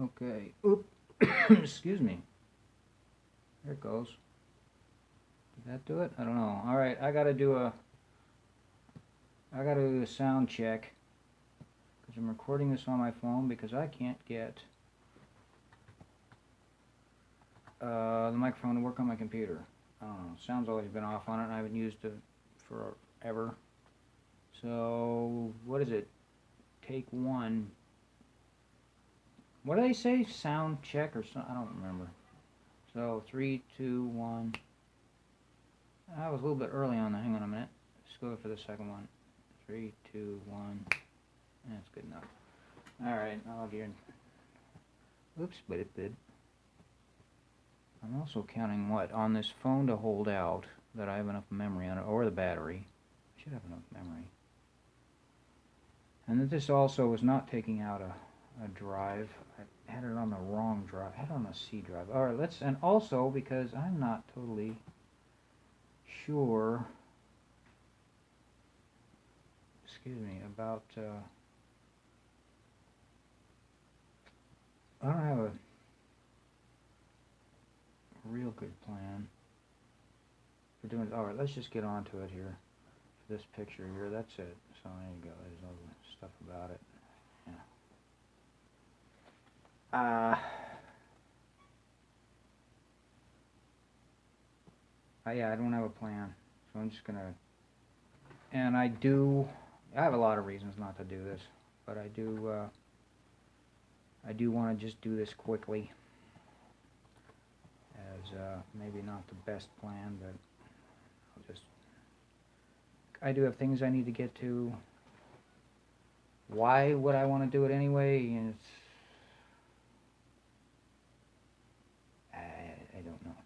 Okay. Oop. Excuse me. There it goes. Did that do it? I don't know. All right, I gotta do a sound check because I'm recording this on my phone because I can't get the microphone to work on my computer. I don't know. Sound's always been off on it, and I haven't used it forever. So what is it? Take one. What do they say? Sound check or something? I don't remember. So 3, 2, 1. I was a little bit early on that. Hang on a minute. Let's go for the second one. 3, 2, 1. That's good enough. All right, I'll get in. Oops, but it did. I'm also counting what on this phone to hold out that I have enough memory on it, or the battery. I should have enough memory. And that this also was not taking out a drive. I had it on the wrong drive. I had it on a C drive. All right, and also because I'm not totally sure, excuse me, about, I don't have a real good plan for doing it. All right, let's just get on to it here. For this picture here, that's it. So there you go. There's all the stuff about it. Yeah. Yeah, I don't have a plan, so I'm just gonna. And I have a lot of reasons not to do this, but I do want to just do this quickly. As maybe not the best plan, but I do have things I need to get to. Why would I want to do it anyway? And I don't know.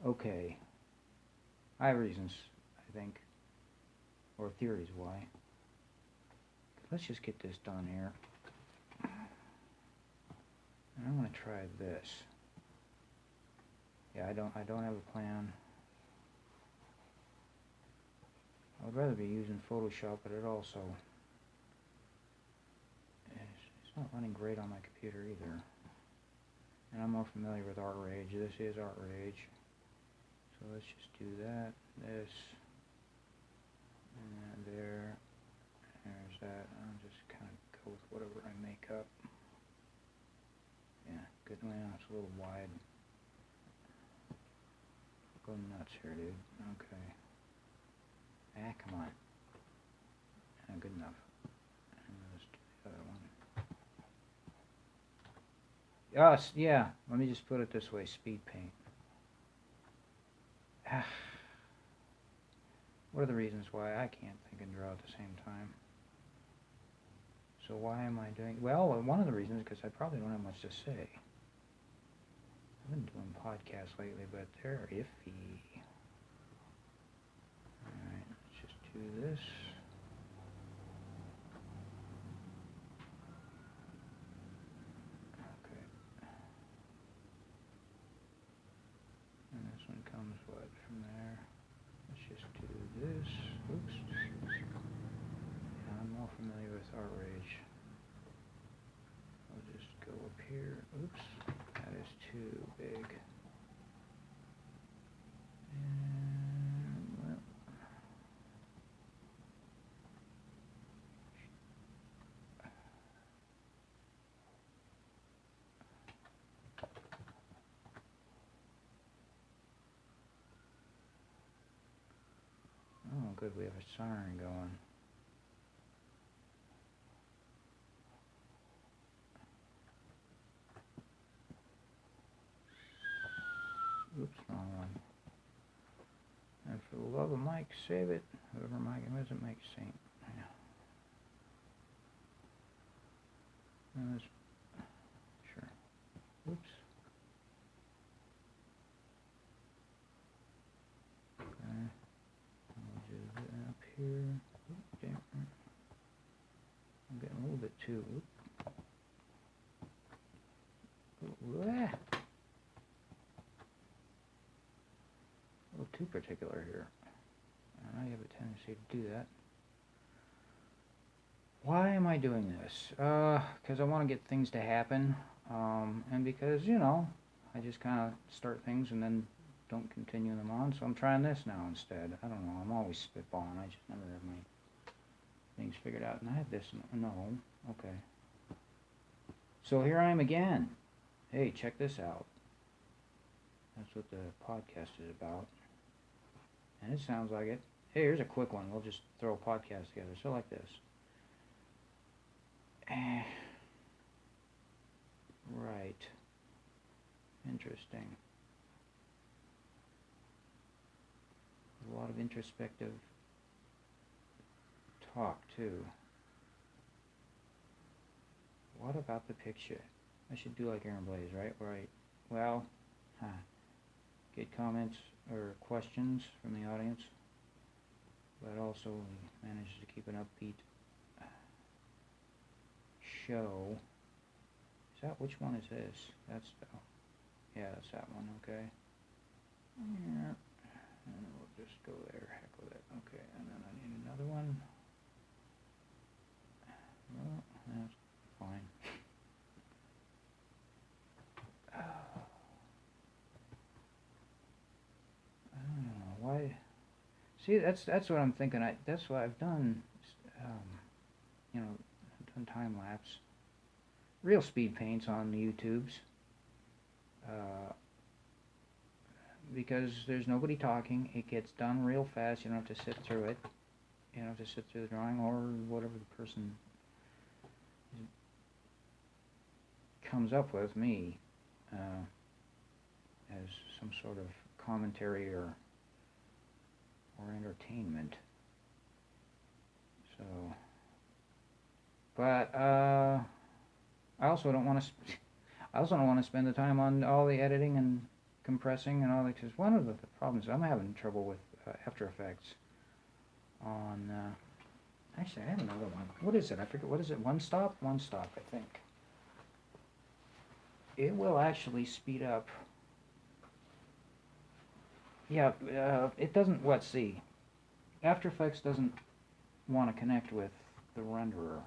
Okay. I have reasons, I think, or theories why. Let's just get this done here. And I'm going to try this. Yeah, I don't have a plan. I would rather be using Photoshop, but it also it's not running great on my computer either. And I'm more familiar with Artrage. This is Artrage. So let's just do that, this, and that there. There's that. I'll just kind of go with whatever I make up. Yeah, good. Well, it's a little wide. Go nuts here, dude. Okay. Come on. Good enough. And let's do the other one. Yes, yeah. Let me just put it this way: speed paint. What are the reasons why I can't think and draw at the same time? So why am I doing? Well, one of the reasons is because I probably don't have much to say. I've been doing podcasts lately, but they're iffy. Alright, let's just do this. Okay. And this one comes, what, from there? Let's just do this. Oops. Yeah, I'm more familiar with Artrage. I'll just go up here. Oops. That is too big. And, well, oh, good, we have a siren going. Oops, wrong one. And for the love of Mike, save it. Whoever Mike isn't, Mike Saint. Yeah. No, sure. Oops. Okay. I'll do that up here. Oop, damn. I'm getting a little bit too. Oop. Ooh, ah. A little too particular here. I know you have a tendency to do that. Why am I doing this? Because I want to get things to happen, and because, I just kind of start things and then don't continue them on, so I'm trying this now instead. I don't know, I'm always spitballing, I just never have my things figured out. And I had this, no, okay. So here I am again. Hey, check this out. That's what the podcast is about. And it sounds like it. Hey, here's a quick one. We'll just throw a podcast together. So like this. Right. Interesting. A lot of introspective talk, too. What about the picture? I should do like Aaron Blaze, right? Right. Well, get comments or questions from the audience, but also we managed to keep an upbeat show. Is that, which one is this? That's the, yeah, that's that one, okay. Yeah, and we'll just go there, heck with it, okay, and then I need another one. Well, that's fine. I don't know, why, see, that's what I'm thinking, that's what I've done, I've done time-lapse, real speed paints on the YouTubes, because there's nobody talking, it gets done real fast, you don't have to sit through it, you don't have to sit through the drawing, or whatever the person comes up with, me, as some sort of commentary or entertainment. So, but I also don't want to spend the time on all the editing and compressing and all that, because one of the problems I'm having trouble with After Effects on actually I have another one. What is it? I forget. What is it? One Stop, I think. It will actually speed up. Yeah, it doesn't, let's see. After Effects doesn't want to connect with the renderer.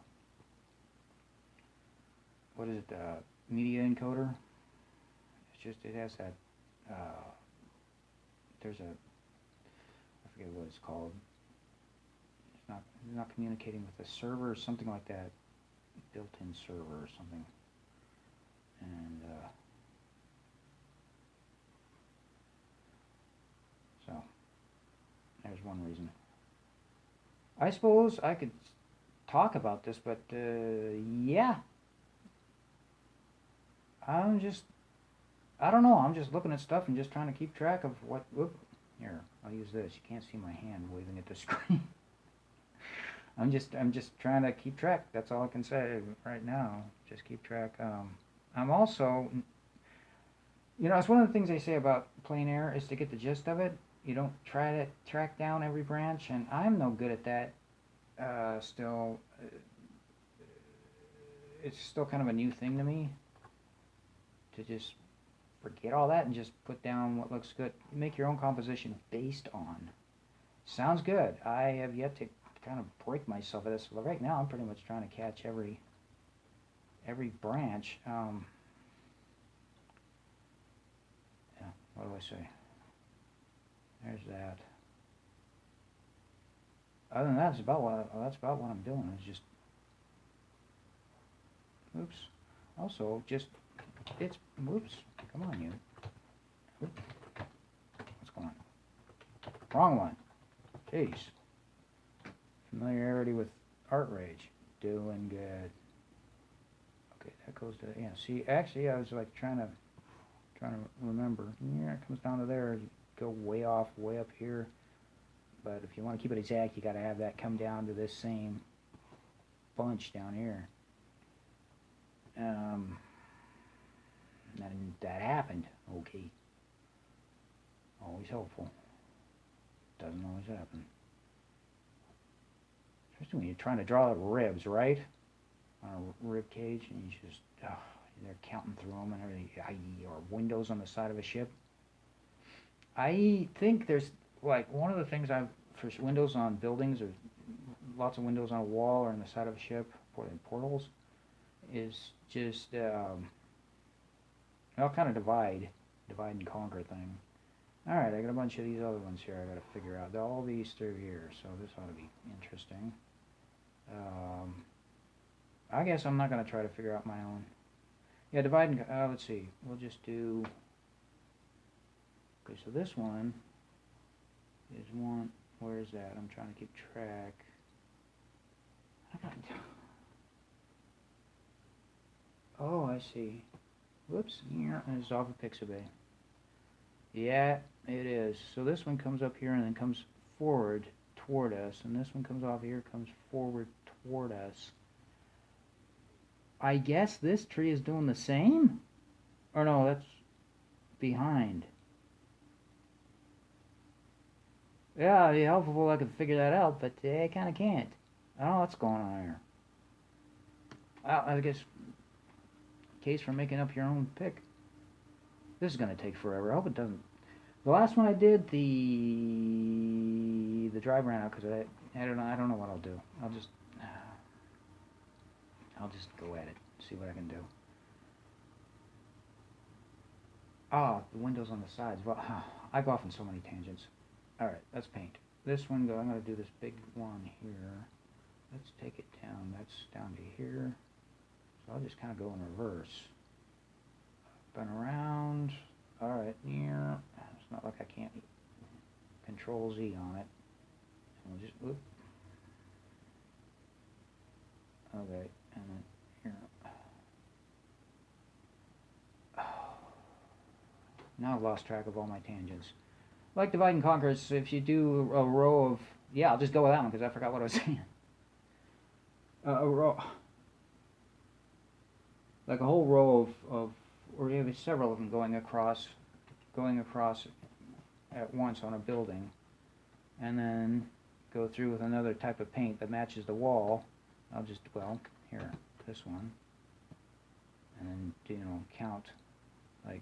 What is it, media encoder? It's just, it has that, there's a, I forget what it's called. It's not communicating with the server or something like that. Built-in server or something. And, so, there's one reason. I suppose I could talk about this, but, yeah. I don't know, I'm just looking at stuff and just trying to keep track of what, here, I'll use this. You can't see my hand waving at the screen. I'm just trying to keep track. That's all I can say right now. Just keep track. I'm also, it's one of the things they say about plein air is to get the gist of it. You don't try to track down every branch, and I'm no good at that. Still, it's still kind of a new thing to me to just forget all that and just put down what looks good. Make your own composition based on. Sounds good. I have yet to kind of break myself at this. Well, right now I'm pretty much trying to catch every branch. Yeah, what do I say? There's that. Other than that, that's about what I'm doing. It's just, oops. Also, just, whoops. Come on, you. Oops. What's going on? Wrong one. Jeez. Familiarity with Artrage. Doing good. Okay, that goes to, yeah, see, actually, I was like trying to remember. Yeah, it comes down to there. You go way off, way up here. But if you want to keep it exact, you got to have that come down to this same bunch down here. And that happened. Okay. Always helpful. Doesn't always happen. Especially when you're trying to draw the ribs, right? On a rib cage, and you just, they're counting through them and everything. Or windows on the side of a ship. I think there's, like, one of the things for windows on buildings or lots of windows on a wall or on the side of a ship, portals, is just, I'll kind of divide and conquer thing. Alright, I got a bunch of these other ones here I gotta figure out. All these through here, so this ought to be interesting. I guess I'm not gonna try to figure out my own. Yeah, divide and, let's see, we'll just do, okay, so this one is one, where is that? I'm trying to keep track. Oh, I see. Whoops, and it's off of Pixabay. Yeah, it is. So this one comes up here and then comes forward toward us, and this one comes off here, comes forward toward us. I guess this tree is doing the same? Or no, that's behind. Yeah, it'd be helpful if I could figure that out, but I kind of can't. I don't know what's going on here. Well, I guess case for making up your own pick. This is going to take forever. I hope it doesn't. The last one I did, the drive ran out because I don't know what I'll do. I'll just go at it, see what I can do. Ah, the windows on the sides. Well, I go off on so many tangents. All right, let's paint. This one, I'm going to do this big one here. Let's take it down. That's down to here. So I'll just kind of go in reverse. Up and around. All right, near. It's not like I can't Control Z on it. And we'll just, whoop. Okay, and then here. Now I've lost track of all my tangents. Like divide and conquer, if you do a row of, yeah, I'll just go with that one because I forgot what I was saying. A row, like a whole row of, or maybe several of them going across at once on a building, and then go through with another type of paint that matches the wall. I'll just, well, here, this one, and then, you know, count, like,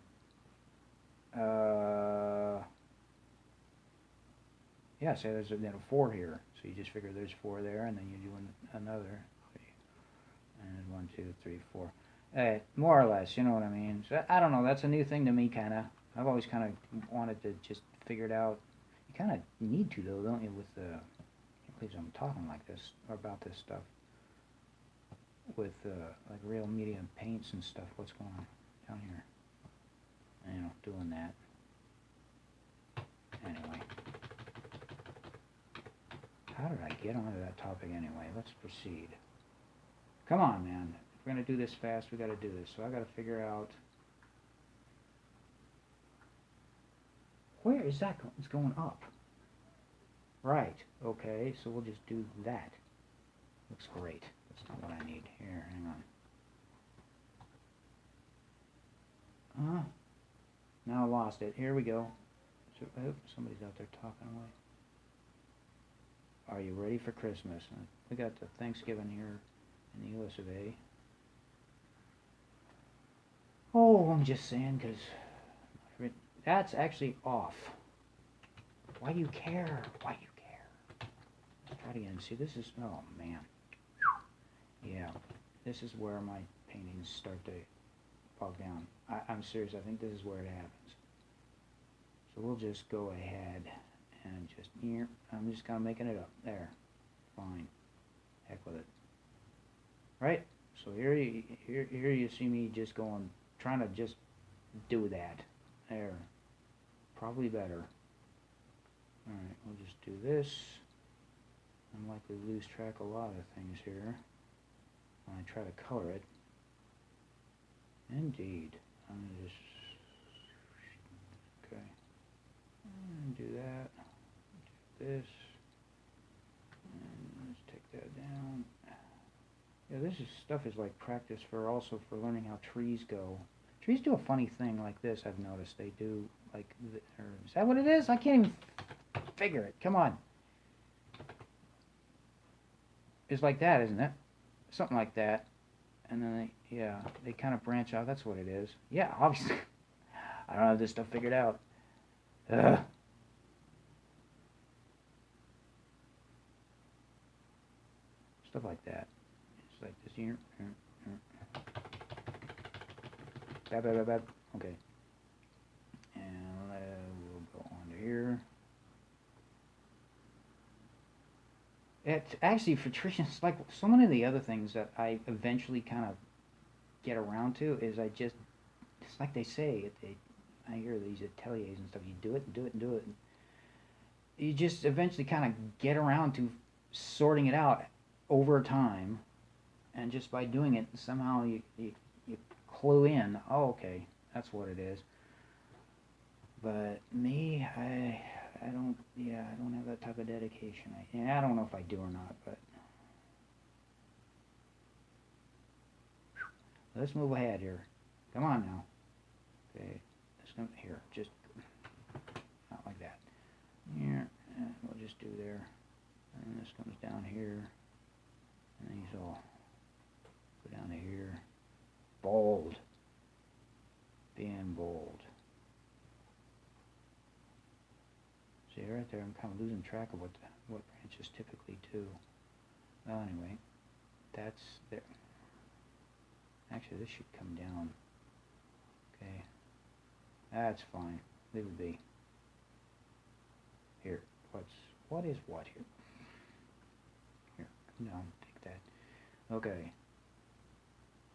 yeah, say there's 4 here, so you just figure there's 4 there, and then you do another, and 1, 2, 3, 4, more or less, you know what I mean. So I don't know, that's a new thing to me, kind of. I've always kind of wanted to just figure it out. You kind of need to, though, don't you, with the, please, I'm talking like this, or about this stuff, with, like, real medium paints and stuff. What's going on down here? You know, doing that. Anyway. How did I get onto that topic anyway? Let's proceed. Come on, man. If we're going to do this fast, we got to do this. So I got to figure out, where is that going? It's going up. Right. Okay, so we'll just do that. Looks great. That's not what I need. Here, hang on. Now I lost it. Here we go. So, oh, somebody's out there talking away. Are you ready for Christmas? We got the Thanksgiving here in the US of A. Oh, I'm just saying, because that's actually off. Why do you care? Why do you care? Let's try it again. See, this is, oh man. Yeah, this is where my paintings start to bog down. I'm serious, I think this is where it happens. So we'll just go ahead and just, I'm just kind of making it up. There. Fine. Heck with it. Right? So here you see me just going, trying to just do that. There. Probably better. Alright, we'll just do this. I'm likely to lose track of a lot of things here when I try to color it. Indeed. I'm going to just, okay, and do that, do this, and let's take that down. Yeah, this stuff is like practice for also for learning how trees go. Trees do a funny thing like this, I've noticed. They do, like, is that what it is? I can't even figure it. Come on. It's like that, isn't it? Something like that. And then they kind of branch out. That's what it is. Yeah, obviously. I don't have this stuff figured out. Ugh. stuff like that. It's like this here. Okay. And we'll go on to here. It's actually, for Tricia, it's like so many of the other things that I eventually kind of get around to is it's like they say, I hear these ateliers and stuff, you do it and do it and do it. And you just eventually kind of get around to sorting it out over time, and just by doing it, somehow you clue in, oh, okay, that's what it is. But me, I don't have that type of dedication. I don't know if I do or not, but let's move ahead here. Come on now. Okay, let's come here. Just not like that. Here, we'll just do there. And this comes down here, and these all go down to here. Bold. Being bold. See right there, I'm kind of losing track of what branches typically do. Well, anyway, that's there. Actually, this should come down. Okay, that's fine. Leave it be. Here, what is what here? Here, come down, take that. Okay.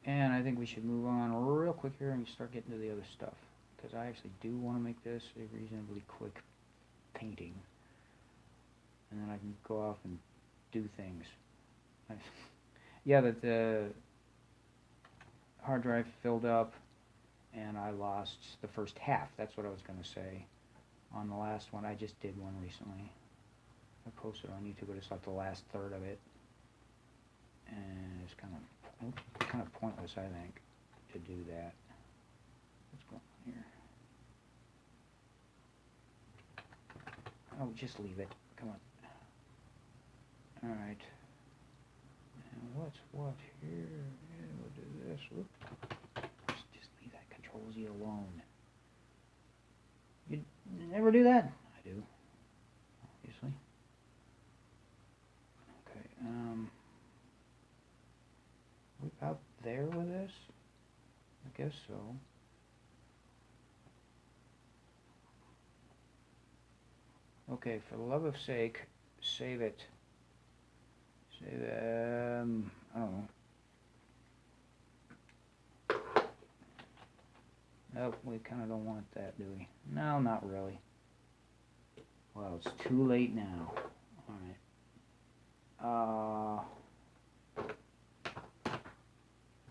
And I think we should move on real quick here and start getting to the other stuff, because I actually do want to make this a reasonably quick painting, and then I can go off and do things. Yeah, that the hard drive filled up and I lost the first half. That's what I was going to say on the last one. I just did one recently. I posted on YouTube, but it's like the last third of it, and it's kind of pointless, I think, to do that. What's going on here? Oh, just leave it. Come on. Alright. And what's what here? Yeah, we'll do this. Whoop. Just leave that Control Z alone. You never do that? I do. Obviously. Okay. We about there with this? I guess so. Okay, for the love of sake, save it. Save it, I don't know. Nope, we kind of don't want that, do we? No, not really. Well, it's too late now. Alright.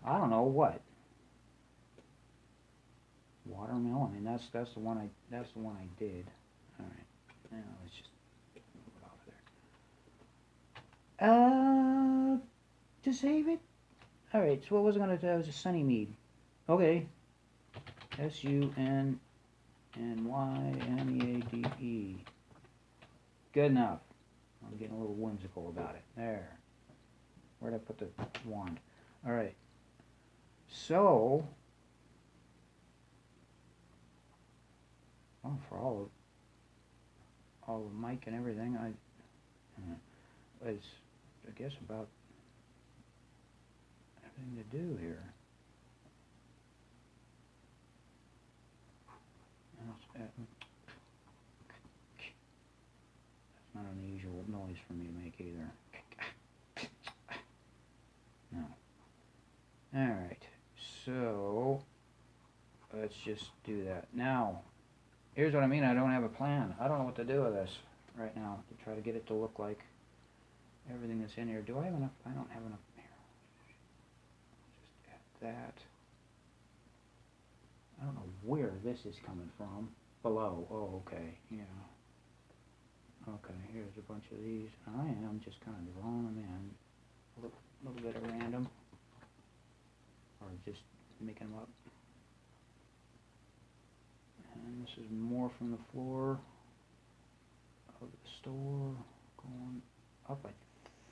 I don't know what. Watermelon. I mean, that's the one I did. All right. Now let's just move it off there. To save it. All right. So what was I gonna do? It was a Sunnymead. Okay. SUNNYMEADE. Good enough. I'm getting a little whimsical about it. There. Where'd I put the wand? All right. So, well, for all the mic and everything, it's, I guess, about everything to do here. That's not an unusual noise for me to make either. No. Alright, so let's just do that. Now, here's what I mean. I don't have a plan. I don't know what to do with this right now to try to get it to look like everything that's in here. Do I have enough? I don't have enough here. Just add that. I don't know where this is coming from. Below. Oh, okay. Yeah. Okay, here's a bunch of these. I am just kind of drawing them in. A little bit of random. Or just making them up. And this is more from the floor of the store. Going up, I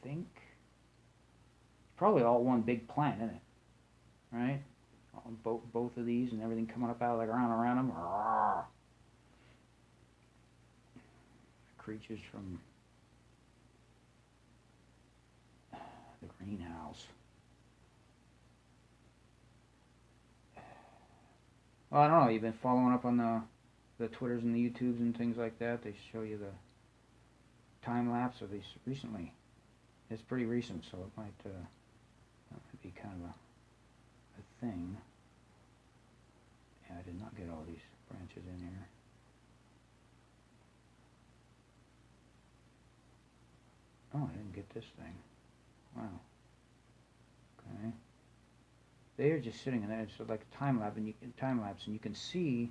think. It's probably all one big plant, isn't it? Right? Both of these and everything coming up out of the ground around them. Rawr. Creatures from the greenhouse. Well, I don't know. You've been following up on the Twitters and the YouTubes and things like that. They show you the time lapse of these recently. It's pretty recent, so it might be kind of a thing. Yeah, I did not get all these branches in here. Oh, I didn't get this thing. Wow. Okay. They're just sitting in there. It's like a time lapse, and you can see,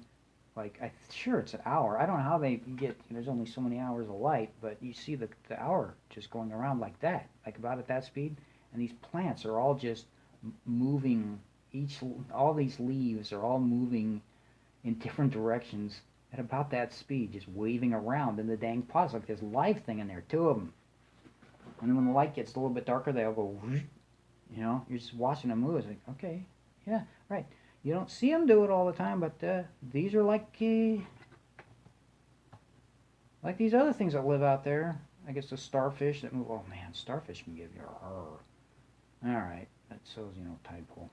like, sure it's an hour. I don't know how they get. There's only so many hours of light, but you see the hour just going around like that, like about at that speed. And these plants are all just moving. All these leaves are all moving in different directions at about that speed, just waving around in the dang pots like this live thing in there. Two of them. And then when the light gets a little bit darker, they'll go, whoosh, you know, you're just watching them move. It's like, okay, yeah, right. You don't see them do it all the time, but these are like these other things that live out there. I guess the starfish that move. Oh man, starfish can give you a horror. All right, that shows, you know, tide pool.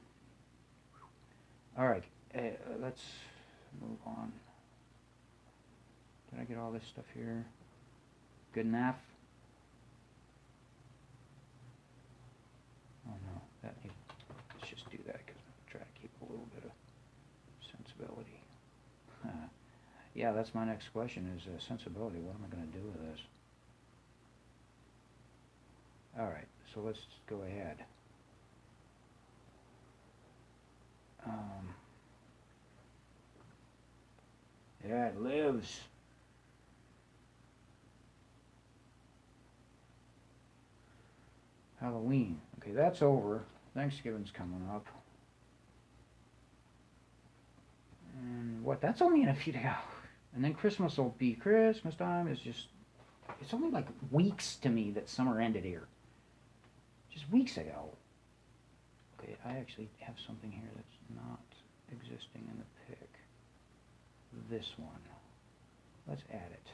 All right, let's move on. Did I get all this stuff here? Good enough? Oh no, let's just do that because I'm trying to keep a little bit of sensibility. Yeah, that's my next question is sensibility. What am I going to do with this? All right, so let's go ahead. Yeah, it lives. Halloween. Okay, that's over. Thanksgiving's coming up. And what? That's only in a few days. And then Christmas will be Christmas time. It's only like weeks to me that summer ended here. Just weeks ago. Okay, I actually have something here that's not existing in the pic. This one. Let's add it.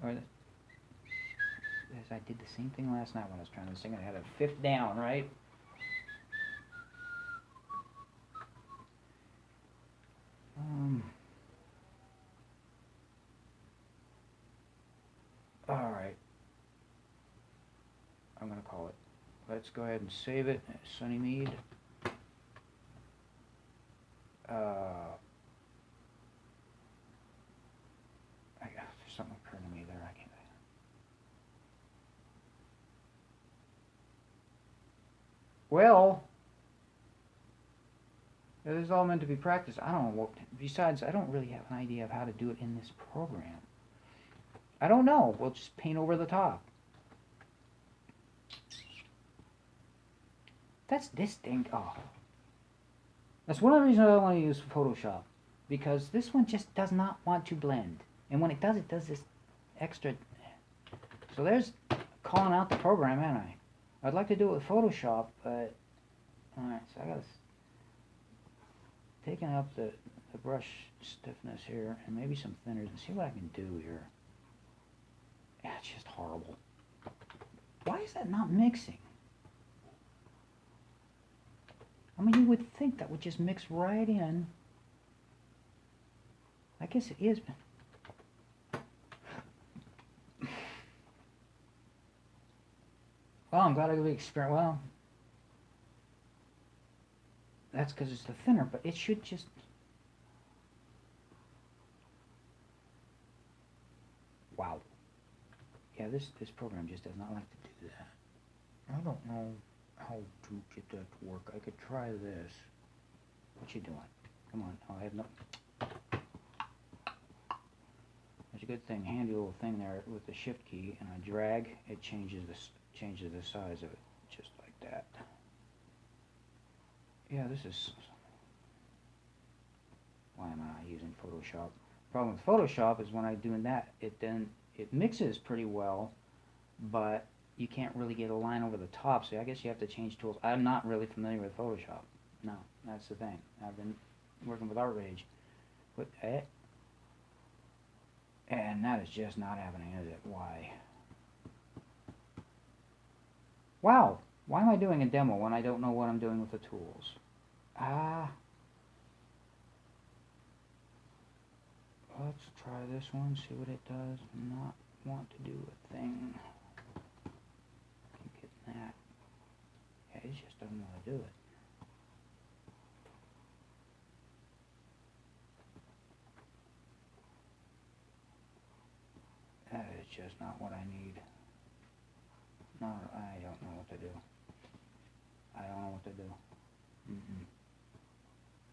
Alright. I did the same thing last night when I was trying to sing. I had a fifth down, right? Alright. I'm going to call it. Let's go ahead and save it. Sunny Mead. There's something occurring to me there. I can't. Well, this is all meant to be practice. I don't know what. Besides, I don't really have an idea of how to do it in this program. I don't know. We'll just paint over the top. That's this thing. Oh. That's one of the reasons I don't want to use Photoshop. Because this one just does not want to blend. And when it does this extra. So there's calling out the program, ain't I? I'd like to do it with Photoshop, but. Alright, so I gotta. Taking up the brush stiffness here, and maybe some thinners, and see what I can do here. Yeah, it's just horrible. Why is that not mixing? I mean, you would think that would just mix right in. I guess it is. Well, I'm glad I could be experiment. Well, that's because it's the thinner, but it should just. Wow. Yeah, this program just does not like to do that. I don't know how to get that to work. I could try this. What you doing? Come on. Oh, I have no. There's a good thing, handy little thing there with the shift key, and I drag, it changes the size of it, just like that. Yeah, this is. Why am I using Photoshop? The problem with Photoshop is when I'm doing that, it mixes pretty well, but you can't really get a line over the top, so I guess you have to change tools. I'm not really familiar with Photoshop. No, that's the thing. I've been working with Artrage. And that is just not happening, is it? Why? Wow, why am I doing a demo when I don't know what I'm doing with the tools? Let's try this one, see what it does. Not want to do a thing. Keep getting that. Yeah, it just doesn't want to do it. That is just not what I need. No, I don't know what to do. I don't know what to do.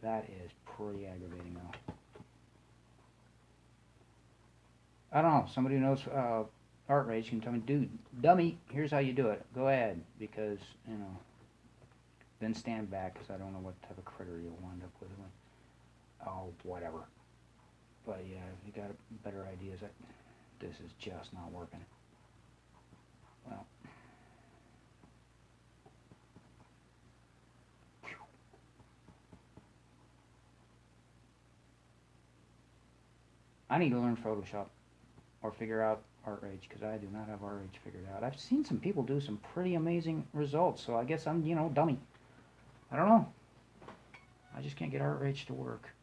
That is pretty aggravating though. I don't know, somebody who knows Artrage can tell me, dude, dummy, here's how you do it. Go ahead, because, you know, then stand back, because I don't know what type of critter you'll wind up with. Oh, whatever. But yeah, if you got better ideas, this is just not working. Well. I need to learn Photoshop or figure out Artrage, because I do not have Artrage figured out. I've seen some people do some pretty amazing results, so I guess I'm, you know, dummy. I don't know. I just can't get Artrage to work.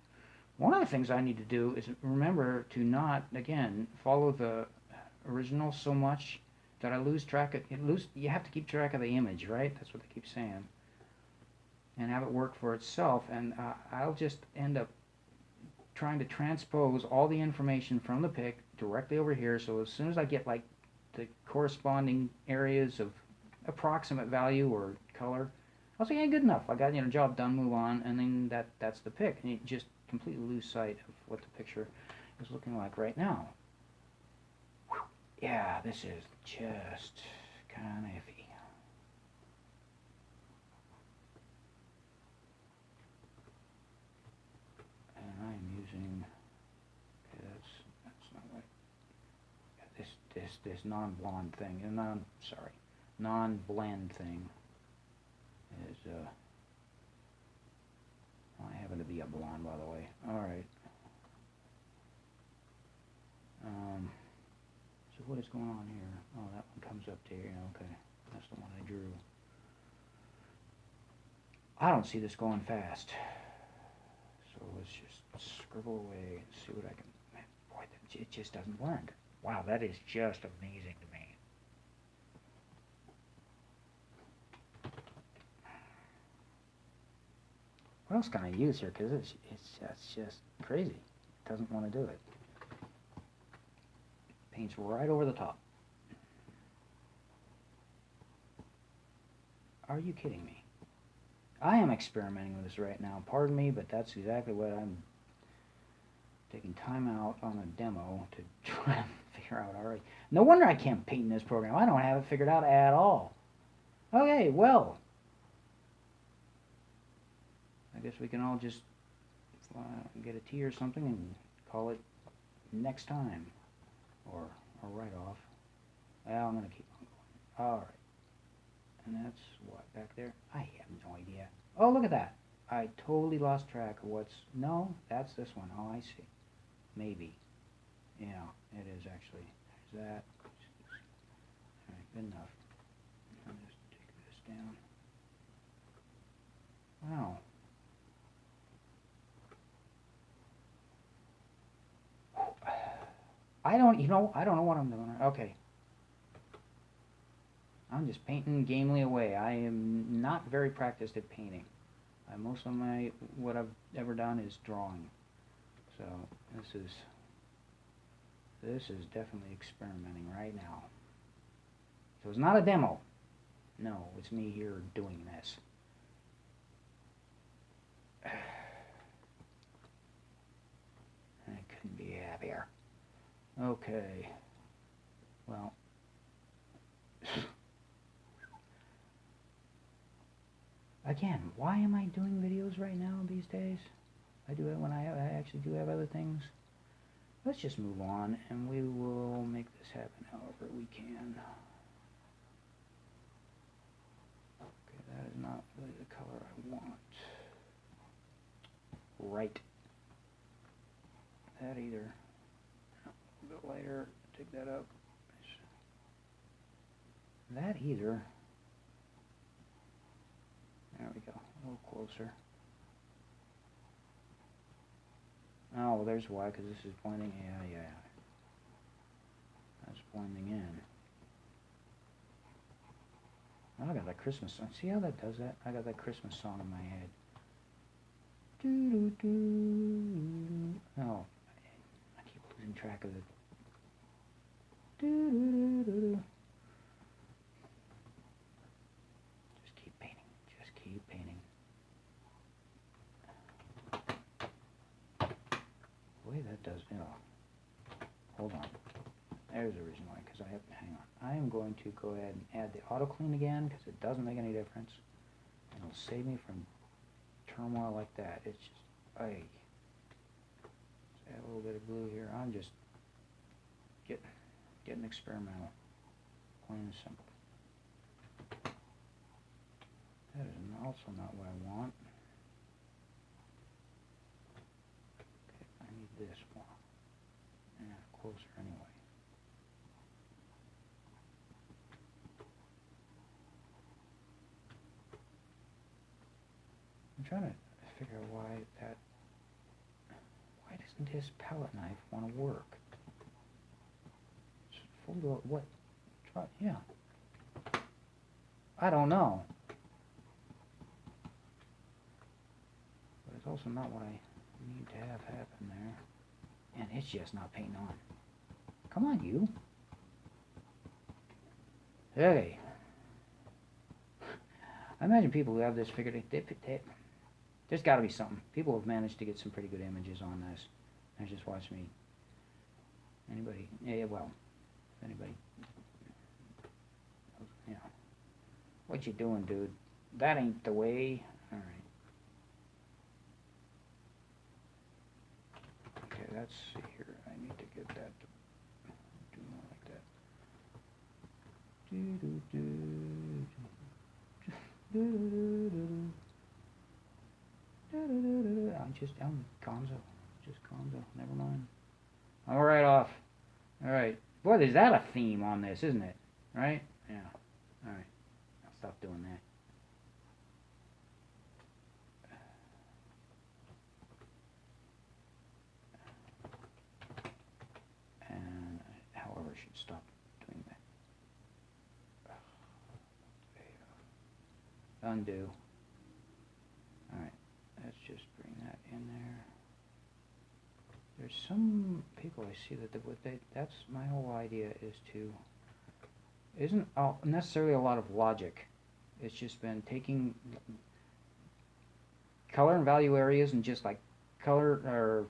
One of the things I need to do is remember to not, again, follow the original so much that I lose track of it. You have to keep track of the image, right? That's what they keep saying. And have it work for itself, and I'll just end up trying to transpose all the information from the pic directly over here, so as soon as I get like the corresponding areas of approximate value or color, I'll say, hey, good enough, I got, you know, job done, move on, and then that's the pic, and you just completely lose sight of what the picture is looking like right now. Whew. Yeah, this is just kind of iffy. And I'm using, okay, that's not right. This non-blonde thing, non-blend thing is, I happen to be a blonde, by the way. Alright. So what is going on here? Oh, that one comes up to here. Okay, that's the one I drew. I don't see this going fast. So let's just scribble away and see what I can... Boy, it just doesn't blend. Wow, that is just amazing to me. What else can I use here? Because it's just crazy. It doesn't want to do it. Paints right over the top. Are you kidding me? I am experimenting with this right now. Pardon me, but that's exactly what I'm taking time out on a demo to try and figure out already. No wonder I can't paint in this program. I don't have it figured out at all. Okay, well, I guess we can all just get a T or something and call it next time, or right off. Well, I'm going to keep on going. All right. And that's what, back there? I have no idea. Oh, look at that. I totally lost track of what's... No, that's this one. Oh, I see. Maybe. Yeah, it is actually. There's that. All right, good enough. I'll just take this down. Wow. I don't know what I'm doing. Okay. I'm just painting gamely away. I am not very practiced at painting. Most of what I've ever done is drawing. So this is definitely experimenting right now. So it's not a demo. No, it's me here doing this. I couldn't be happier. Okay. Well. Again, why am I doing videos right now these days? I do it when I actually do have other things. Let's just move on, and we will make this happen however we can. Okay, that is not really the color I want. Right. That either. A little bit lighter. Take that up. That either. closer. Oh, well, there's why, because this is blending. Yeah. That's blending in. Oh, I got that Christmas song. See how that does that? I got that Christmas song in my head. Oh, I keep losing track of it. Just keep painting. Just keep painting. The way that does, hold on. There's the reason why, because I have to hang on. I am going to go ahead and add the auto clean again, because it doesn't make any difference. And it'll save me from turmoil like that. It's just, let's add a little bit of glue here. I'm just getting experimental. Plain and simple. That is also not what I want. Okay, I need this more. Yeah, closer anyway. I'm trying to figure out why doesn't this palette knife want to work? It's full of what? Try, yeah. I don't know. But it's also not what I need to have happen there. And it's just not painting on. Come on, you. Hey. I imagine people who have this figured there's got to be something. People have managed to get some pretty good images on this. Now just watch me. Anybody? Yeah, well, anybody? You know, what you doing, dude? That ain't the way. All right. Okay, let's see here. I need to get that to do more like that. I'm gonzo. Just gonzo. Never mind. All right, off. All right. Boy, there's that a theme on this, isn't it? Right? Yeah. All right. I'll stop doing that. And, however, I should stop doing that. Undo. All right. Let's just bring that in there. There's some people I see that's my whole idea is to, isn't necessarily a lot of logic. It's just been taking color and value areas and just like color, or,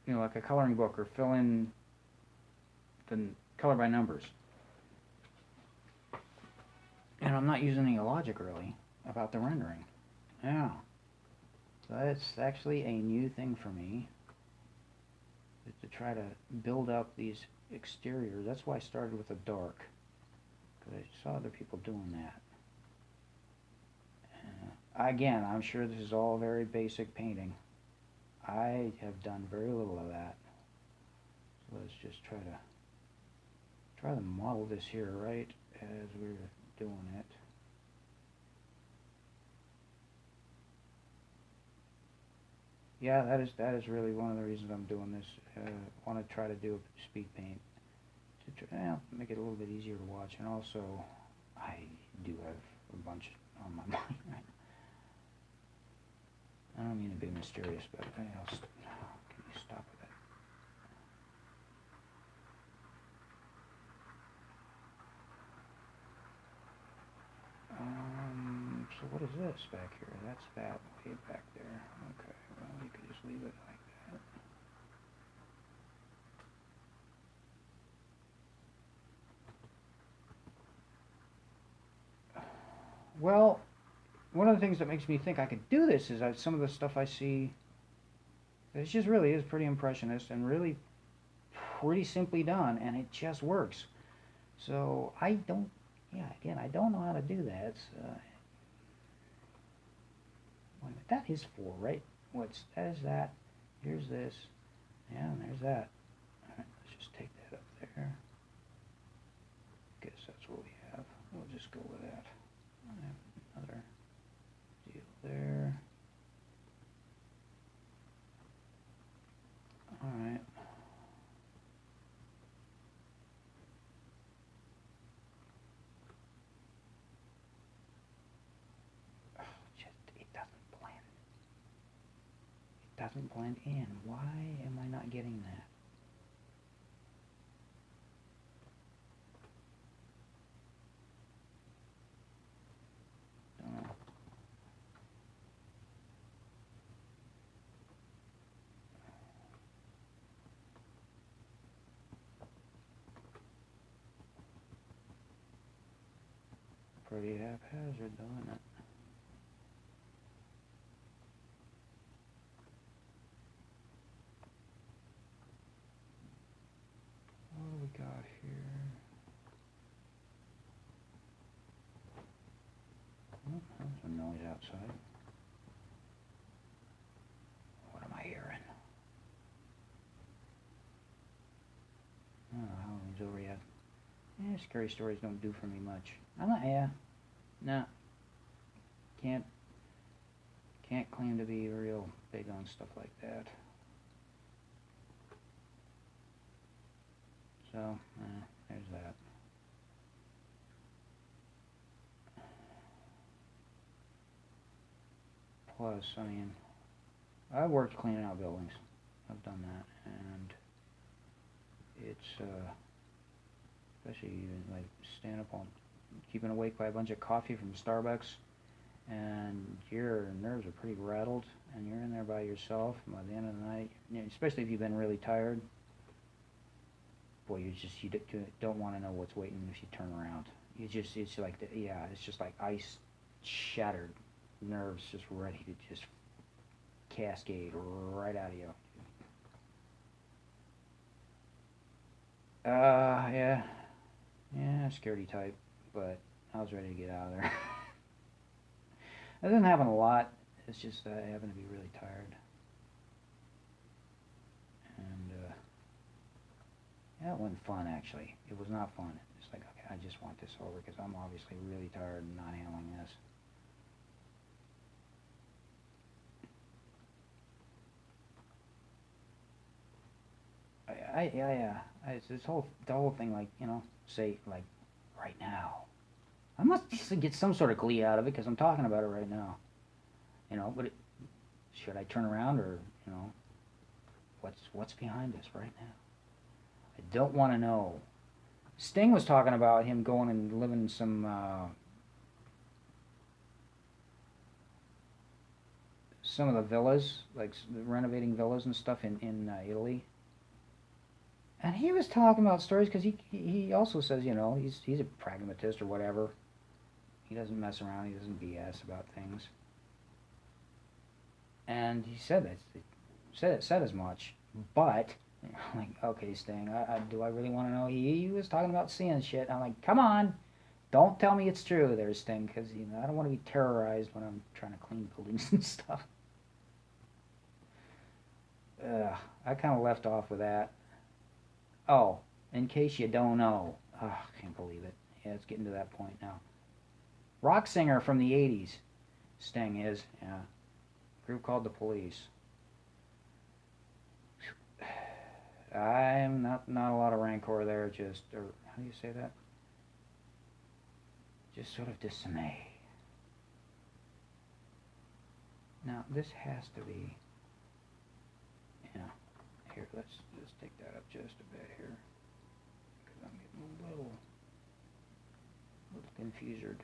like a coloring book, or fill in the color by numbers. And I'm not using any logic really about the rendering. Yeah. So that's actually a new thing for me, is to try to build up these exteriors. That's why I started with a dark, because I saw other people doing that. Again, I'm sure this is all very basic painting. I have done very little of that. So let's just try to model this here right as we're doing it. Yeah, that is really one of the reasons I'm doing this. I want to try to do a speed paint to make it a little bit easier to watch, and also I do have a bunch on my mind. I don't mean to be mysterious, but can you stop with that? So what is this back here? That's that way back there. Okay, well, you could just leave it like that. Well, one of the things that makes me think I could do this is some of the stuff I see, it just really is pretty impressionist and really pretty simply done, and it just works. So I don't know how to do that. Wait a minute, that is 4, right? That is that. Here's this. Yeah, and there's that. Alright, let's just take that up there. Guess that's what we have. We'll just go with that. Another. doesn't blend in. Why am I not getting that? Don't know. Pretty haphazard though, isn't it? What do we got here? Oh, there's some noise outside. What am I hearing? Oh, Halloween's over yet. Yeah, scary stories don't do for me much. I'm not, yeah. No. Can't claim to be real big on stuff like that. So, there's that. Plus, I mean, I've worked cleaning out buildings. I've done that, and it's, especially even like staying up on, keeping awake by a bunch of coffee from Starbucks, and your nerves are pretty rattled, and you're in there by yourself, and by the end of the night, especially if you've been really tired, boy, you don't want to know what's waiting if you turn around. It's like, it's just like ice shattered nerves just ready to just cascade right out of you. Yeah, scaredy type, but I was ready to get out of there. That doesn't happen a lot. It's just that I happen to be really tired. And, yeah, it wasn't fun, actually. It was not fun. It's like, okay, I just want this over because I'm obviously really tired and not handling this. It's the whole thing, like, say, like, right now. I must just get some sort of glee out of it because I'm talking about it right now. But should I turn around or, what's behind this right now? I don't want to know. Sting was talking about him going and living in some of the villas, like renovating villas and stuff in Italy. And he was talking about stories because he also says, he's a pragmatist or whatever. He doesn't mess around. He doesn't BS about things. And he said that, said as much. But, I'm like, okay, Sting, do I really want to know? He was talking about seeing shit. I'm like, come on, don't tell me it's true there, Sting, because, I don't want to be terrorized when I'm trying to clean buildings and stuff. I kind of left off with that. Oh, in case you don't know. Oh, I can't believe it. Yeah, it's getting to that point now. Rock singer from the 80s. Sting is, yeah. Group called The Police. I'm not a lot of rancor there, or how do you say that? Just sort of dismay. Now, this has to be, here, let's take that up just a bit here, because I'm getting a little confused.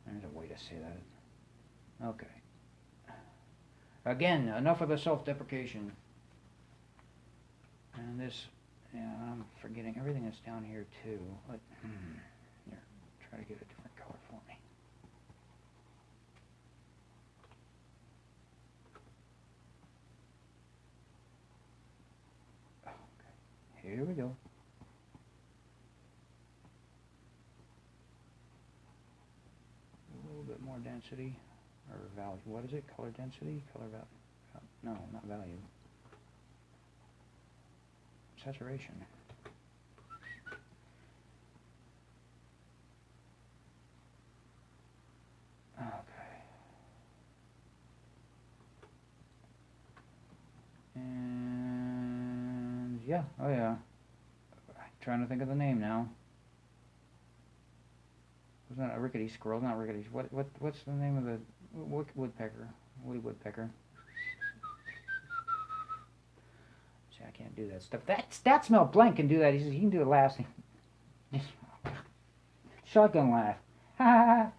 There's a way to say that. Okay. Again, enough of the self-deprecation. And this, I'm forgetting everything that's down here too. Here, try to get a different color for me. Okay, here we go. A little bit more density, or value. What is it? Color density? Color value? No, not value. Saturation. Okay. And yeah, oh yeah. I'm trying to think of the name now. Wasn't that a rickety squirrel? Not rickety. What's the name of the woodpecker? Woody woodpecker. do that stuff. That's Mel Blanc can do that. He says he can do it last. Shotgun laugh. Ha ha ha.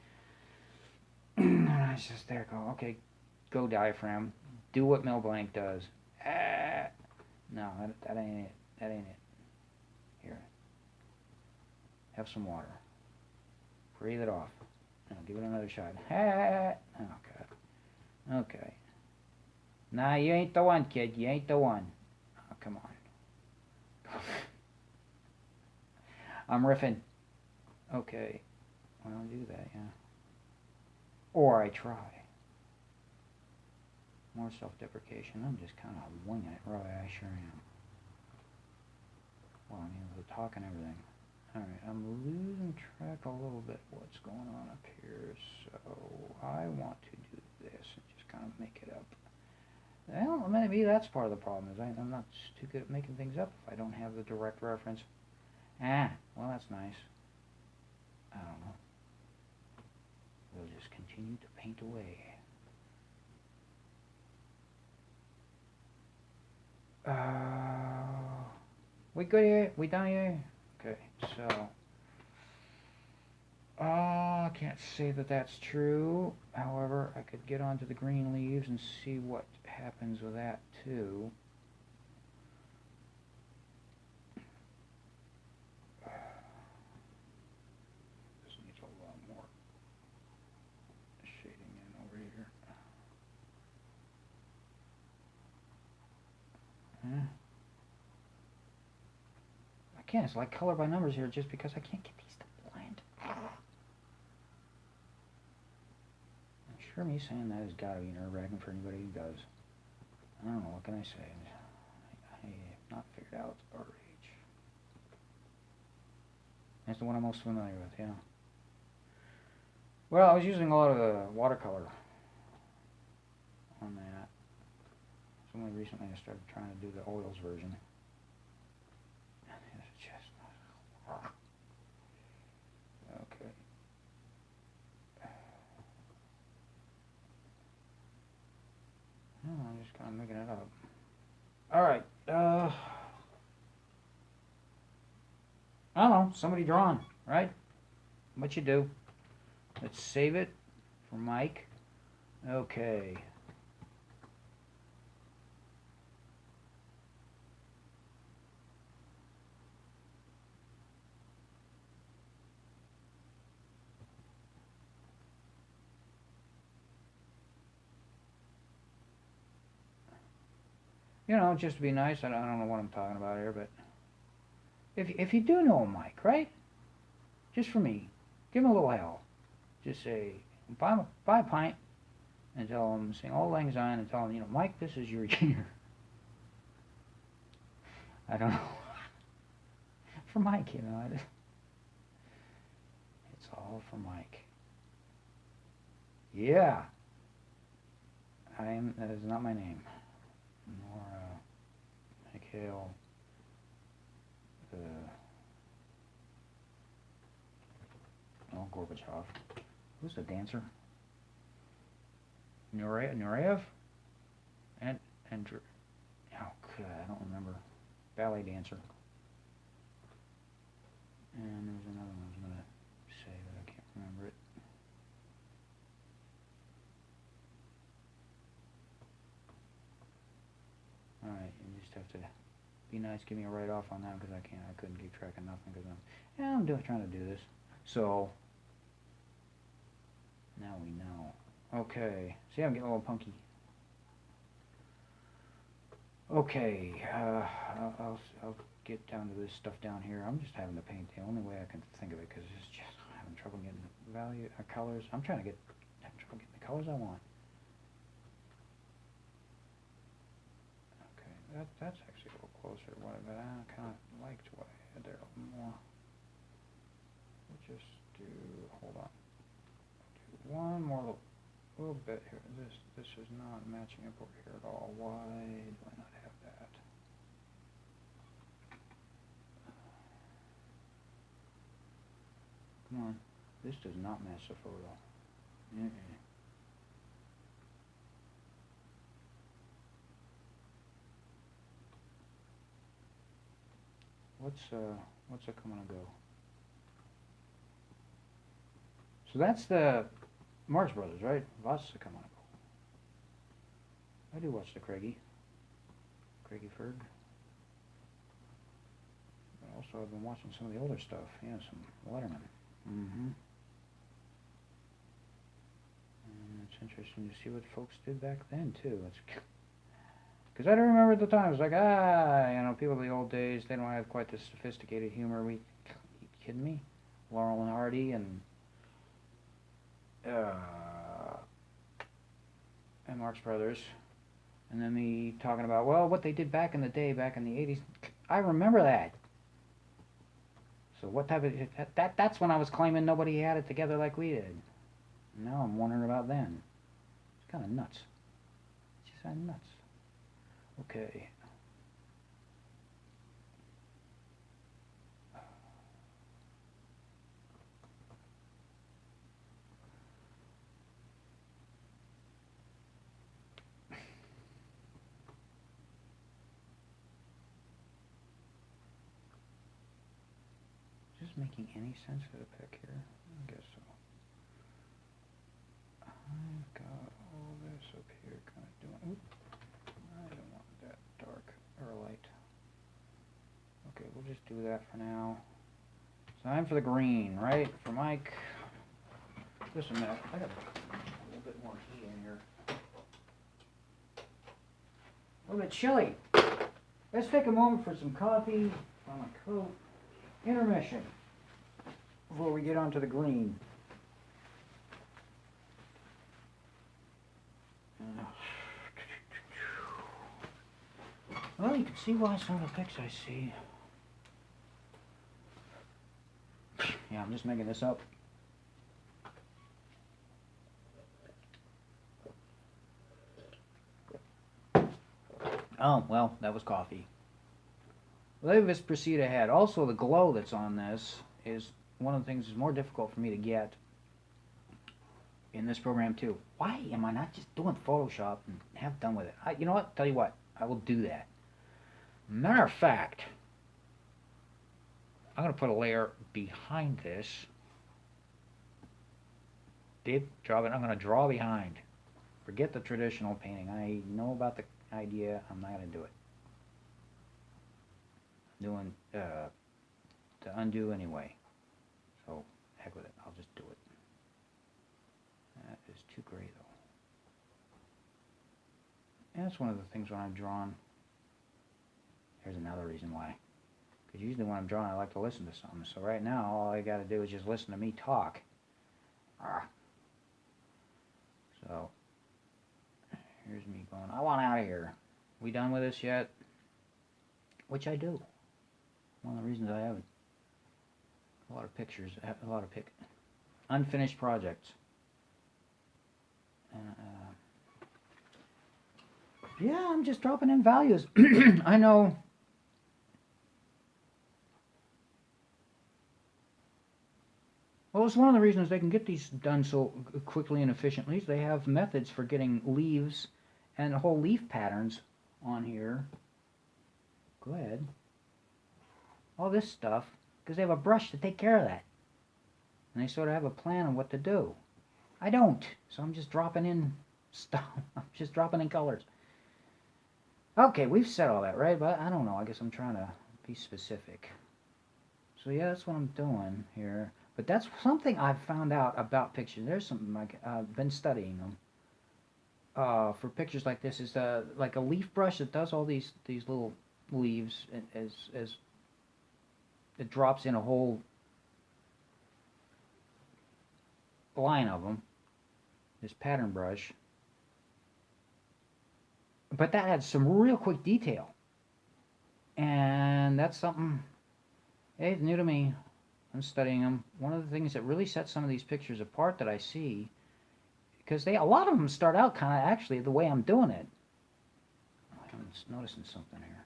It's just there. Go. Okay. Go diaphragm. Do what Mel Blanc does. No, that ain't it. That ain't it. Here. Have some water. Breathe it off. Now give it another shot. Oh God. Okay. Nah, you ain't the one, kid. You ain't the one. Oh, come on. I'm riffing. Okay. Well, I'll do that, yeah. Or I try. More self-deprecation. I'm just kind of winging it. Really, I sure am. Well, I mean, with the talk and everything. Alright, I'm losing track a little bit of what's going on up here, so I want to do this and just kind of make it up. Well, maybe that's part of the problem, is I'm not too good at making things up if I don't have the direct reference. Well, that's nice. I don't know. We'll just continue to paint away. We good here? We done here? Okay, so I can't say that that's true. However, I could get onto the green leaves and see what happens with that too. This needs a lot more shading in over here. Again, it's like color by numbers here just because I can't get these to blend. I'm sure me saying that has got to be nerve-wracking for anybody who does. I don't know, what can I say? I have not figured out Artrage. That's the one I'm most familiar with, yeah. Well, I was using a lot of watercolor on that. So only recently I started trying to do the oils version. It's just okay. I'm just kind of making it up. Alright, I don't know, somebody drawn, right? What you do? Let's save it for Mike. Okay. You know, just to be nice, I don't know what I'm talking about here, but if you do know Mike, right? Just for me, give him a little hell. Just say, buy a pint, and tell him, sing Auld Lang Syne, and tell him, you know, Mike, this is your year. I don't know. For Mike, you know. It's all for Mike. Yeah. That is not my name. Nor, Mikhail, Gorbachev. Who's the dancer? Nureyev? And oh, God, I don't remember. Ballet dancer. And there's another one I was going to say, but I can't remember it. Alright, you just have to be nice, give me a write-off on that, because I couldn't keep track of nothing, because I'm trying to do this. So, now we know. Okay, see, I'm getting a little punky. Okay, I'll get down to this stuff down here. I'm just having to paint the only way I can think of it, because it's just, I'm having trouble getting the colors. I'm trying to have trouble getting the colors I want. That's actually a little closer to what I kind of liked what I had there a little more. We'll just do, hold on. Do one more little bit here. This is not matching up over here at all. Why do I not have that? Come on. This does not match the photo. what's it coming to go? So that's the Marx Brothers, right? What's the coming to go? I do watch the Craigie Ferg. But also, I've been watching some of the older stuff. Yeah, some Letterman. Mm-hmm. And it's interesting to see what folks did back then too. It's because I don't remember at the time. It was like, people of the old days, they don't have quite the sophisticated humor. You kidding me? Laurel and Hardy and Marx Brothers. And then me talking about, well, what they did back in the day, back in the 80s. I remember that. So what type of... That's when I was claiming nobody had it together like we did. Now I'm wondering about then. It's kind of nuts. It's just kind of nuts. Okay. Is this making any sense for the pick here? I guess so. I've got all this up here kind of doing... Oop. I don't want that dark or light. Okay, we'll just do that for now. Time for the green, right? For Mike. Just a minute. I got a little bit more heat in here. A little bit chilly. Let's take a moment for some coffee on my coat. Intermission. Before we get on to the green. Well, you can see why some of the pics I see. Yeah, I'm just making this up. Oh, well, that was coffee. Let us proceed ahead. Also, the glow that's on this is one of the things that's more difficult for me to get in this program, too. Why am I not just doing Photoshop and have done with it? You know what? Tell you what. I will do that. Matter of fact, I'm going to put a layer behind this. Deep, draw it. I'm going to draw behind. Forget the traditional painting. I know about the idea. I'm not going to do it. I'm doing to undo anyway. So, heck with it. I'll just do it. That is too gray, though. And that's one of the things when I'm drawing. Here's another reason why. Because usually when I'm drawing, I like to listen to something. So right now, all I got to do is just listen to me talk. So, here's me going, I want out of here. We done with this yet? Which I do. One of the reasons I have a lot of pictures, a lot of unfinished projects. Yeah, I'm just dropping in values. I know. Well, it's one of the reasons they can get these done so quickly and efficiently. They have methods for getting leaves and whole leaf patterns on here. Go ahead. All this stuff, because they have a brush to take care of that. And they sort of have a plan of what to do. I don't, so I'm just dropping in stuff. I'm just dropping in colors. Okay, we've said all that, right? But I don't know. I guess I'm trying to be specific. So yeah, that's what I'm doing here. But that's something I've found out about pictures. There's something like I've been studying them. For pictures like this, is like a leaf brush that does all these little leaves as it drops in a whole line of them. This pattern brush. But that adds some real quick detail. And that's something, it's new to me. I'm studying them. One of the things that really sets some of these pictures apart that I see, because a lot of them start out kind of actually the way I'm doing it. I'm noticing something here.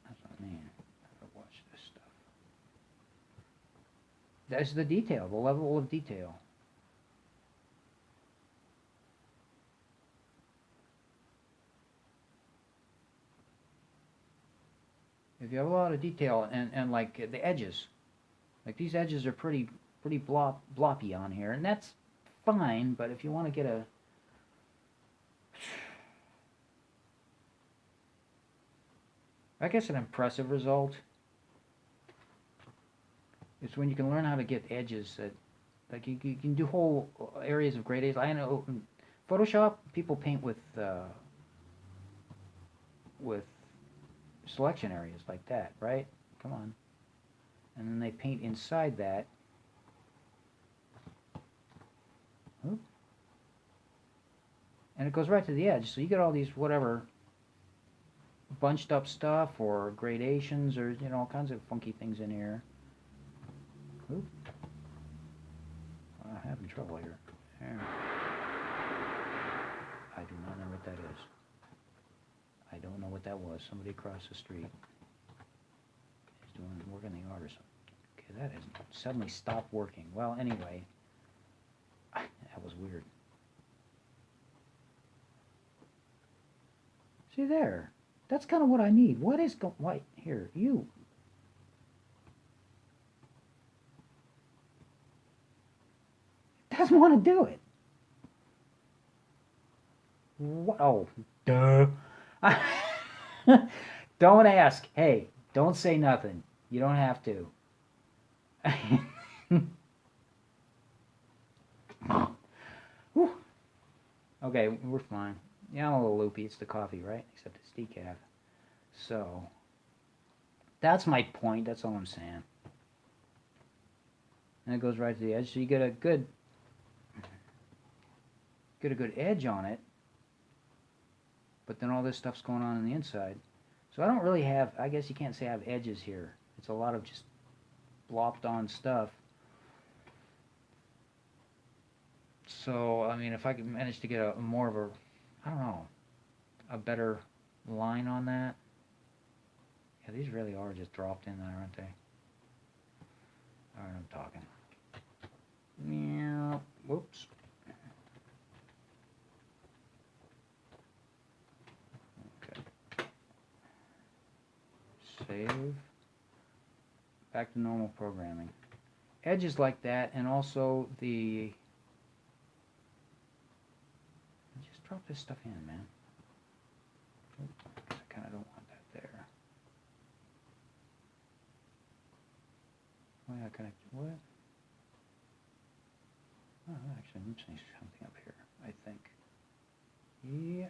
That's what I mean. I gotta watch this stuff. That's the detail, the level of detail. If you have a lot of detail and like the edges, like these edges are pretty bloppy on here, and that's fine. But if you want to get a I guess an impressive result is when you can learn how to get edges that, like you can do whole areas of gradations. I know in Photoshop people paint with selection areas like that, right? Come on. And then they paint inside that. Oop. And it goes right to the edge, so you get all these whatever bunched up stuff or gradations or all kinds of funky things in here. Oop. I'm having trouble here. I do not know what that is. I don't know what that was. Somebody across the street is doing work in the yard or something. Okay, that has suddenly stopped working. Well, anyway, that was weird. See there? That's kind of what I need. What is why here? You. It doesn't want to do it. What? Oh, duh. Don't ask. Hey, don't say nothing. You don't have to. Okay, we're fine. Yeah, I'm a little loopy. It's the coffee, right? Except it's decaf. So, that's my point. That's all I'm saying. And it goes right to the edge, so you get a good edge on it. But then all this stuff's going on the inside. So I don't really have, I guess you can't say I have edges here. It's a lot of just blopped on stuff. So, I mean, if I could manage to get a more of a, I don't know, a better line on that. Yeah, these really are just dropped in there, aren't they? Alright, I'm talking. Yeah, whoops. Okay. Save. Back to normal programming. Edges like that, and also the... Just drop this stuff in, man. I kind of don't want that there. Why not connect? What? Oh, actually, I'm missing something up here, I think. Yeah,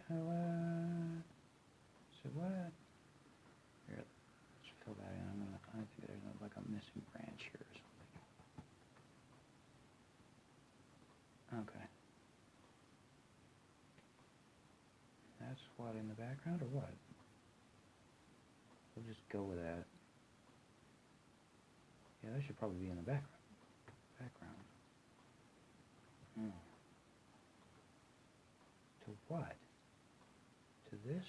so what? Here, let's fill that in. I think there's like a missing branch here or something. Okay. That's what in the background or what? We'll just go with that. Yeah, that should probably be in the background. To what? To this?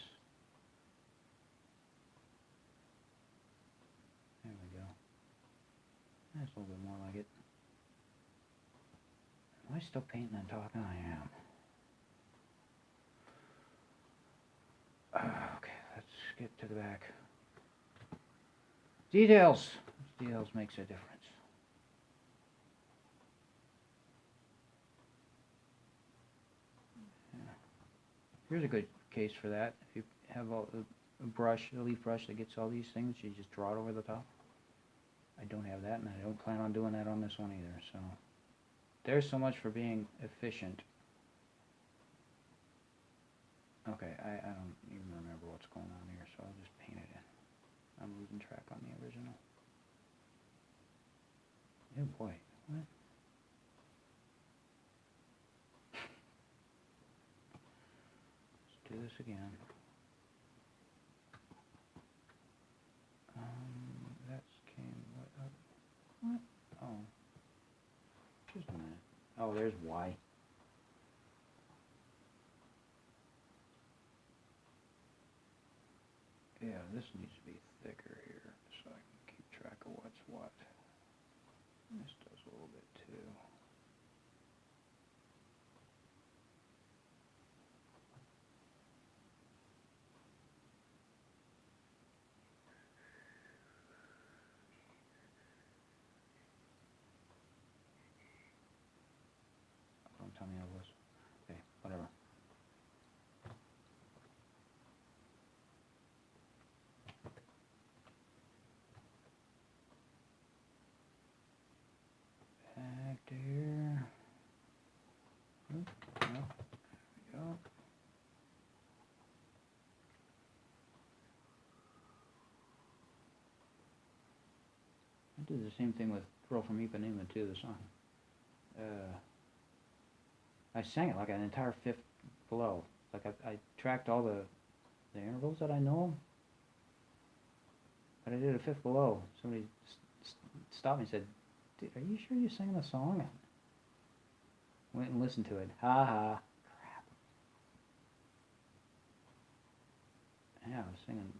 There we go. That's a little bit more like it. Am I still painting and talking? I am. Okay, let's get to the back. Details. Details makes a difference. Here's a good case for that. If you have a brush, a leaf brush that gets all these things, you just draw it over the top. I don't have that, and I don't plan on doing that on this one either. So there's so much for being efficient. Okay, I don't even remember what's going on here, so I'll just paint it in. I'm losing track on the original. Oh boy, what? Do this again. That came what up? What? Oh. Just a minute. Oh, there's Y. Yeah, this needs to be thicker here so I can keep track of what's what. This does a little bit too. did the same thing with Girl from Ipanema too, the song. I sang it like an entire fifth below. Like I tracked all the intervals that I know, but I did a fifth below. Somebody stopped me and said, "Dude, are you sure you sang the song?" I went and listened to it. Ha ha. Crap. Yeah, I was singing,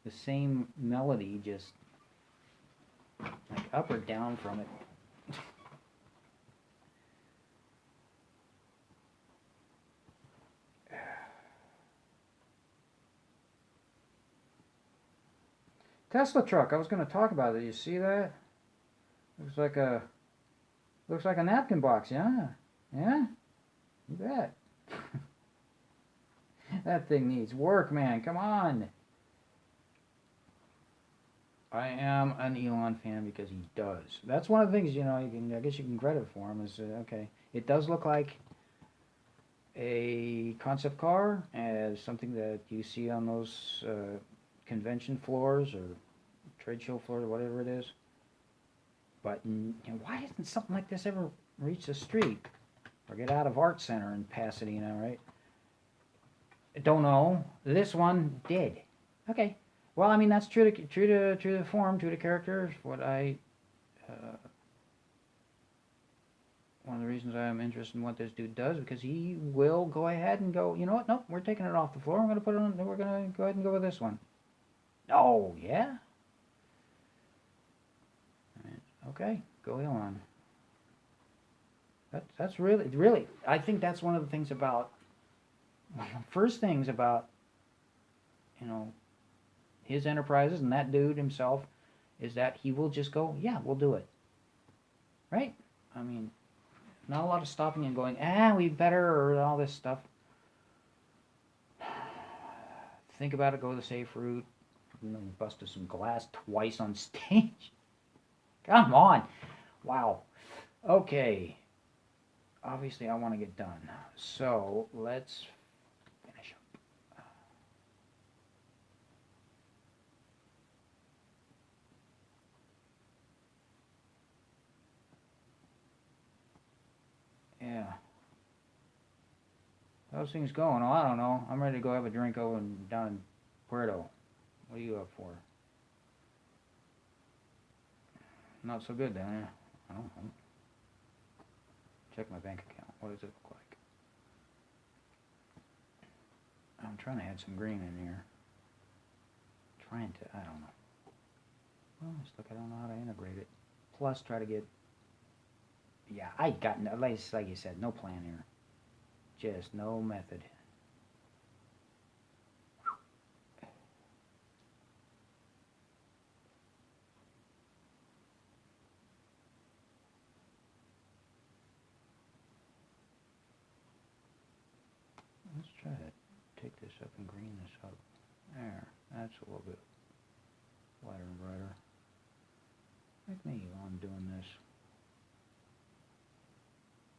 the same melody, just like up or down from it. Tesla truck. I was going to talk about it. You see that? Looks like a napkin box. Yeah, yeah. You bet. That thing needs work, man. Come on. I am an Elon fan because he does. That's one of the things, I guess you can credit for him is, okay, it does look like a concept car, as something that you see on those convention floors or trade show floors or whatever it is. But why hasn't something like this ever reached the street or get out of Art Center in Pasadena, right? Don't know. This one did. Okay. Well, I mean, that's true to form, true to character. What one of the reasons I am interested in what this dude does, because he will go ahead and go, you know what? Nope, we're taking it off the floor. We're going to put it on. We're going to go ahead and go with this one. Oh, yeah. Okay, go Elon. That's really. I think that's one of the things about. One of the first things about, his enterprises and that dude himself, is that he will just go, yeah, we'll do it. Right? I mean, not a lot of stopping and going, we better, or all this stuff. Think about it, go the safe route. Busted some glass twice on stage. Come on. Wow. Okay. Obviously, I want to get done. So, let's finish up. Yeah. Those things going. Oh, I don't know. I'm ready to go have a drink over down in Puerto. What are you up for? Not so good down there. I don't know. Check my bank account. What does it look like? I'm trying to add some green in here. I don't know. Well, it's like I don't know how to integrate it. Plus, try to get. Yeah, I got no, like you said, no plan here. Just no method. Let's try to take this up and green this up. There, that's a little bit lighter and brighter. Like me while I'm doing this.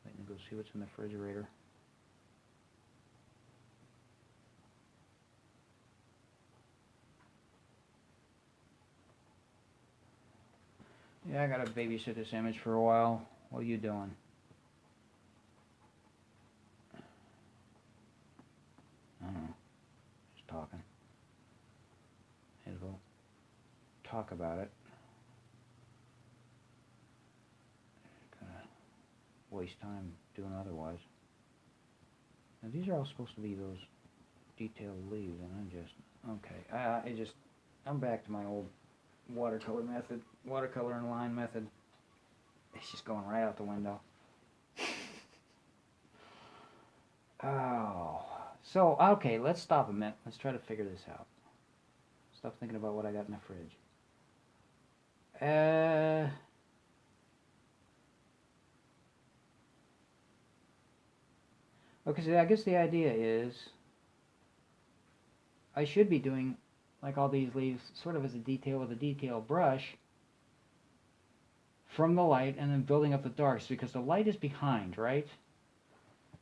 Let me go see what's in the refrigerator. Yeah, I gotta babysit this image for a while. What are you doing? I don't know. Just talking. May as well talk about it. Gonna waste time doing otherwise. Now these are all supposed to be those detailed leaves, and I'm back to my old watercolor method, watercolor and line method. It's just going right out the window. Oh, so okay, let's stop a minute. Let's try to figure this out. Stop thinking about what I got in the fridge. Okay, so I guess the idea is I should be doing like all these leaves sort of as a detail with a detail brush from the light and then building up the darks, because the light is behind, right?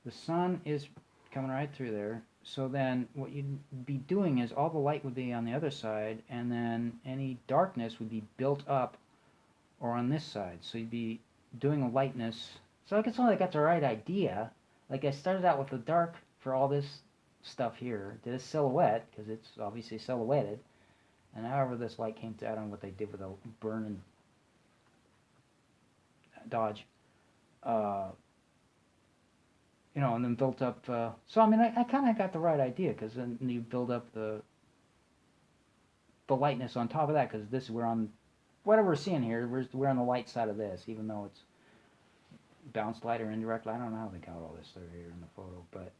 The sun is coming right through there, So then what you'd be doing is all the light would be on the other side, and then any darkness would be built up or on this side. So you'd be doing a lightness. So I guess I got the right idea. Like I started out with the dark for all this stuff here, did a silhouette, because it's obviously silhouetted, and however this light came to, I don't know what they did with a burn and dodge. You know, and then built up, so I mean, I kind of got the right idea, because then you build up the lightness on top of that, because this, we're on, whatever we're seeing here, we're on the light side of this, even though it's bounced light or indirect light. I don't know how they got all this there here in the photo, but,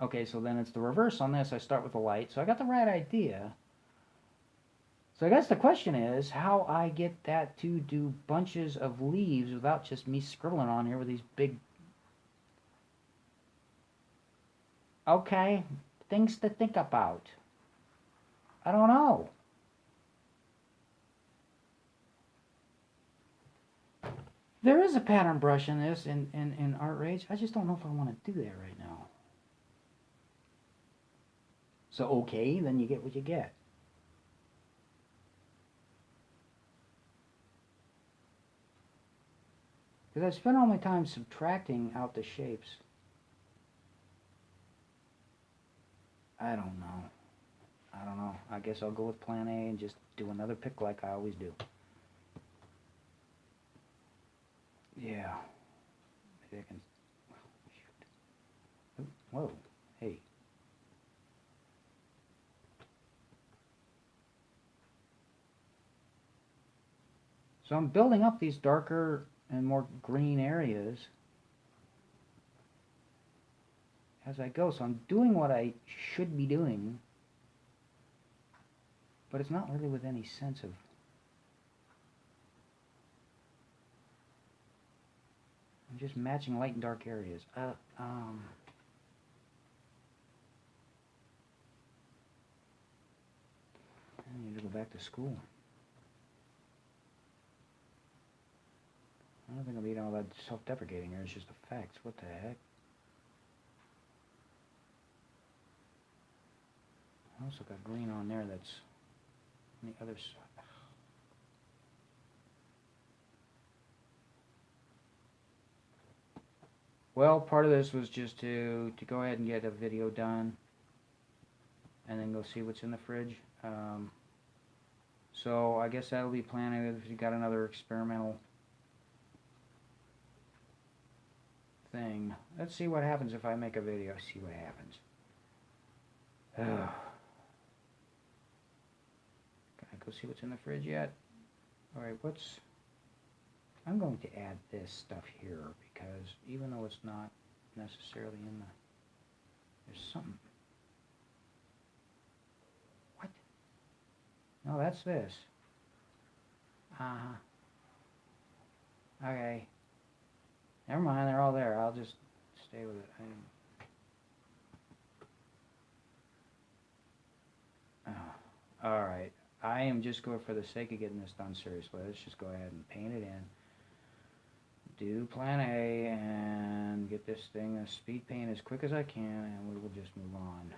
okay, so then it's the reverse on this. I start with the light, so I got the right idea. So I guess the question is how I get that to do bunches of leaves without just me scribbling on here with these big... Okay, things to think about. I don't know. There is a pattern brush in this, in Artrage. I just don't know if I want to do that right now. So, okay, then you get what you get. Because I spent all my time subtracting out the shapes. I don't know. I don't know. I guess I'll go with plan A and just do another pick like I always do. Yeah. Maybe I can... Shoot. Whoa. Hey. So I'm building up these darker and more green areas as I go. So I'm doing what I should be doing, but it's not really with any sense of... I'm just matching light and dark areas. I need to go back to school. I don't think I'm eating all that self-deprecating here. It's just the facts. What the heck? I also got green on there that's on the other side. Well, part of this was just to go ahead and get a video done and then go see what's in the fridge. So I guess that'll be planning if you got another experimental thing. Let's see what happens if I make a video. See what happens. Can I go see what's in the fridge yet? Alright, I'm going to add this stuff here because even though it's not necessarily in the... There's something... What? No, that's this. Okay. Never mind, they're all there. I'll just stay with it. Alright. I am just going for the sake of getting this done seriously. Let's just go ahead and paint it in. Do plan A and get this thing a speed paint as quick as I can, and we will just move on.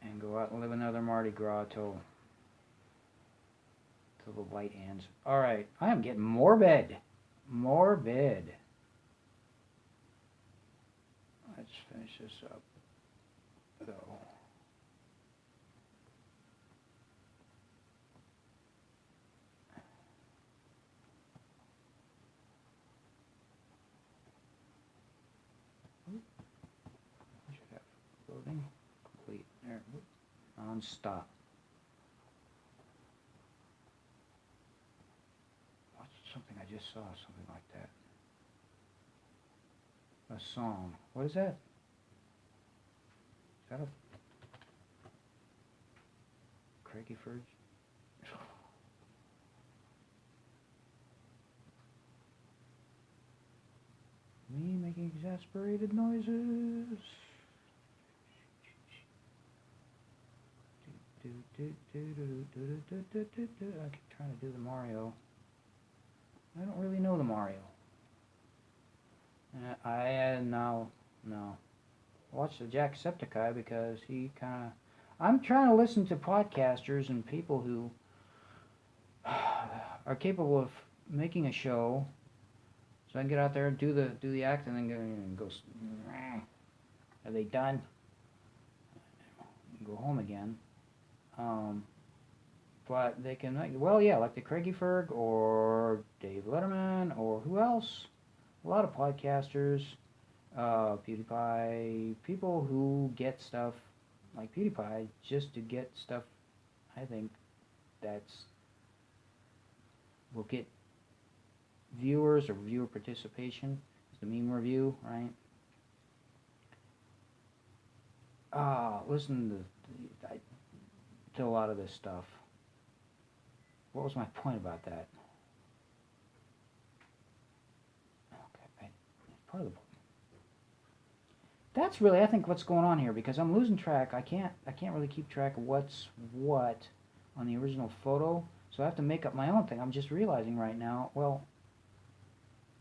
And go out and live another Mardi Gras till the light ends. Alright, I am getting morbid. Morbid. Let's finish this up, though. I should have loading complete. There, non-stop. Something I just saw, something like that. A song. What is that? Is that a Craigie Furge? Me making exasperated noises. I keep trying to do the Mario. I don't really know the Mario. No. I watch the Jacksepticeye because he kind of. I'm trying to listen to podcasters and people who are capable of making a show, so I can get out there and do the act and then go. Are they done? Go home again. But they can, like the Craigie Ferg or Dave Letterman or who else? A lot of podcasters, PewDiePie, people who get stuff like PewDiePie just to get stuff. I think that's will get viewers or viewer participation. It's the meme review, right? Listen to a lot of this stuff. What was my point about that? Okay, part of the point. That's really, I think, what's going on here, because I'm losing track. I can't really keep track of what's what on the original photo, so I have to make up my own thing. I'm just realizing right now, well,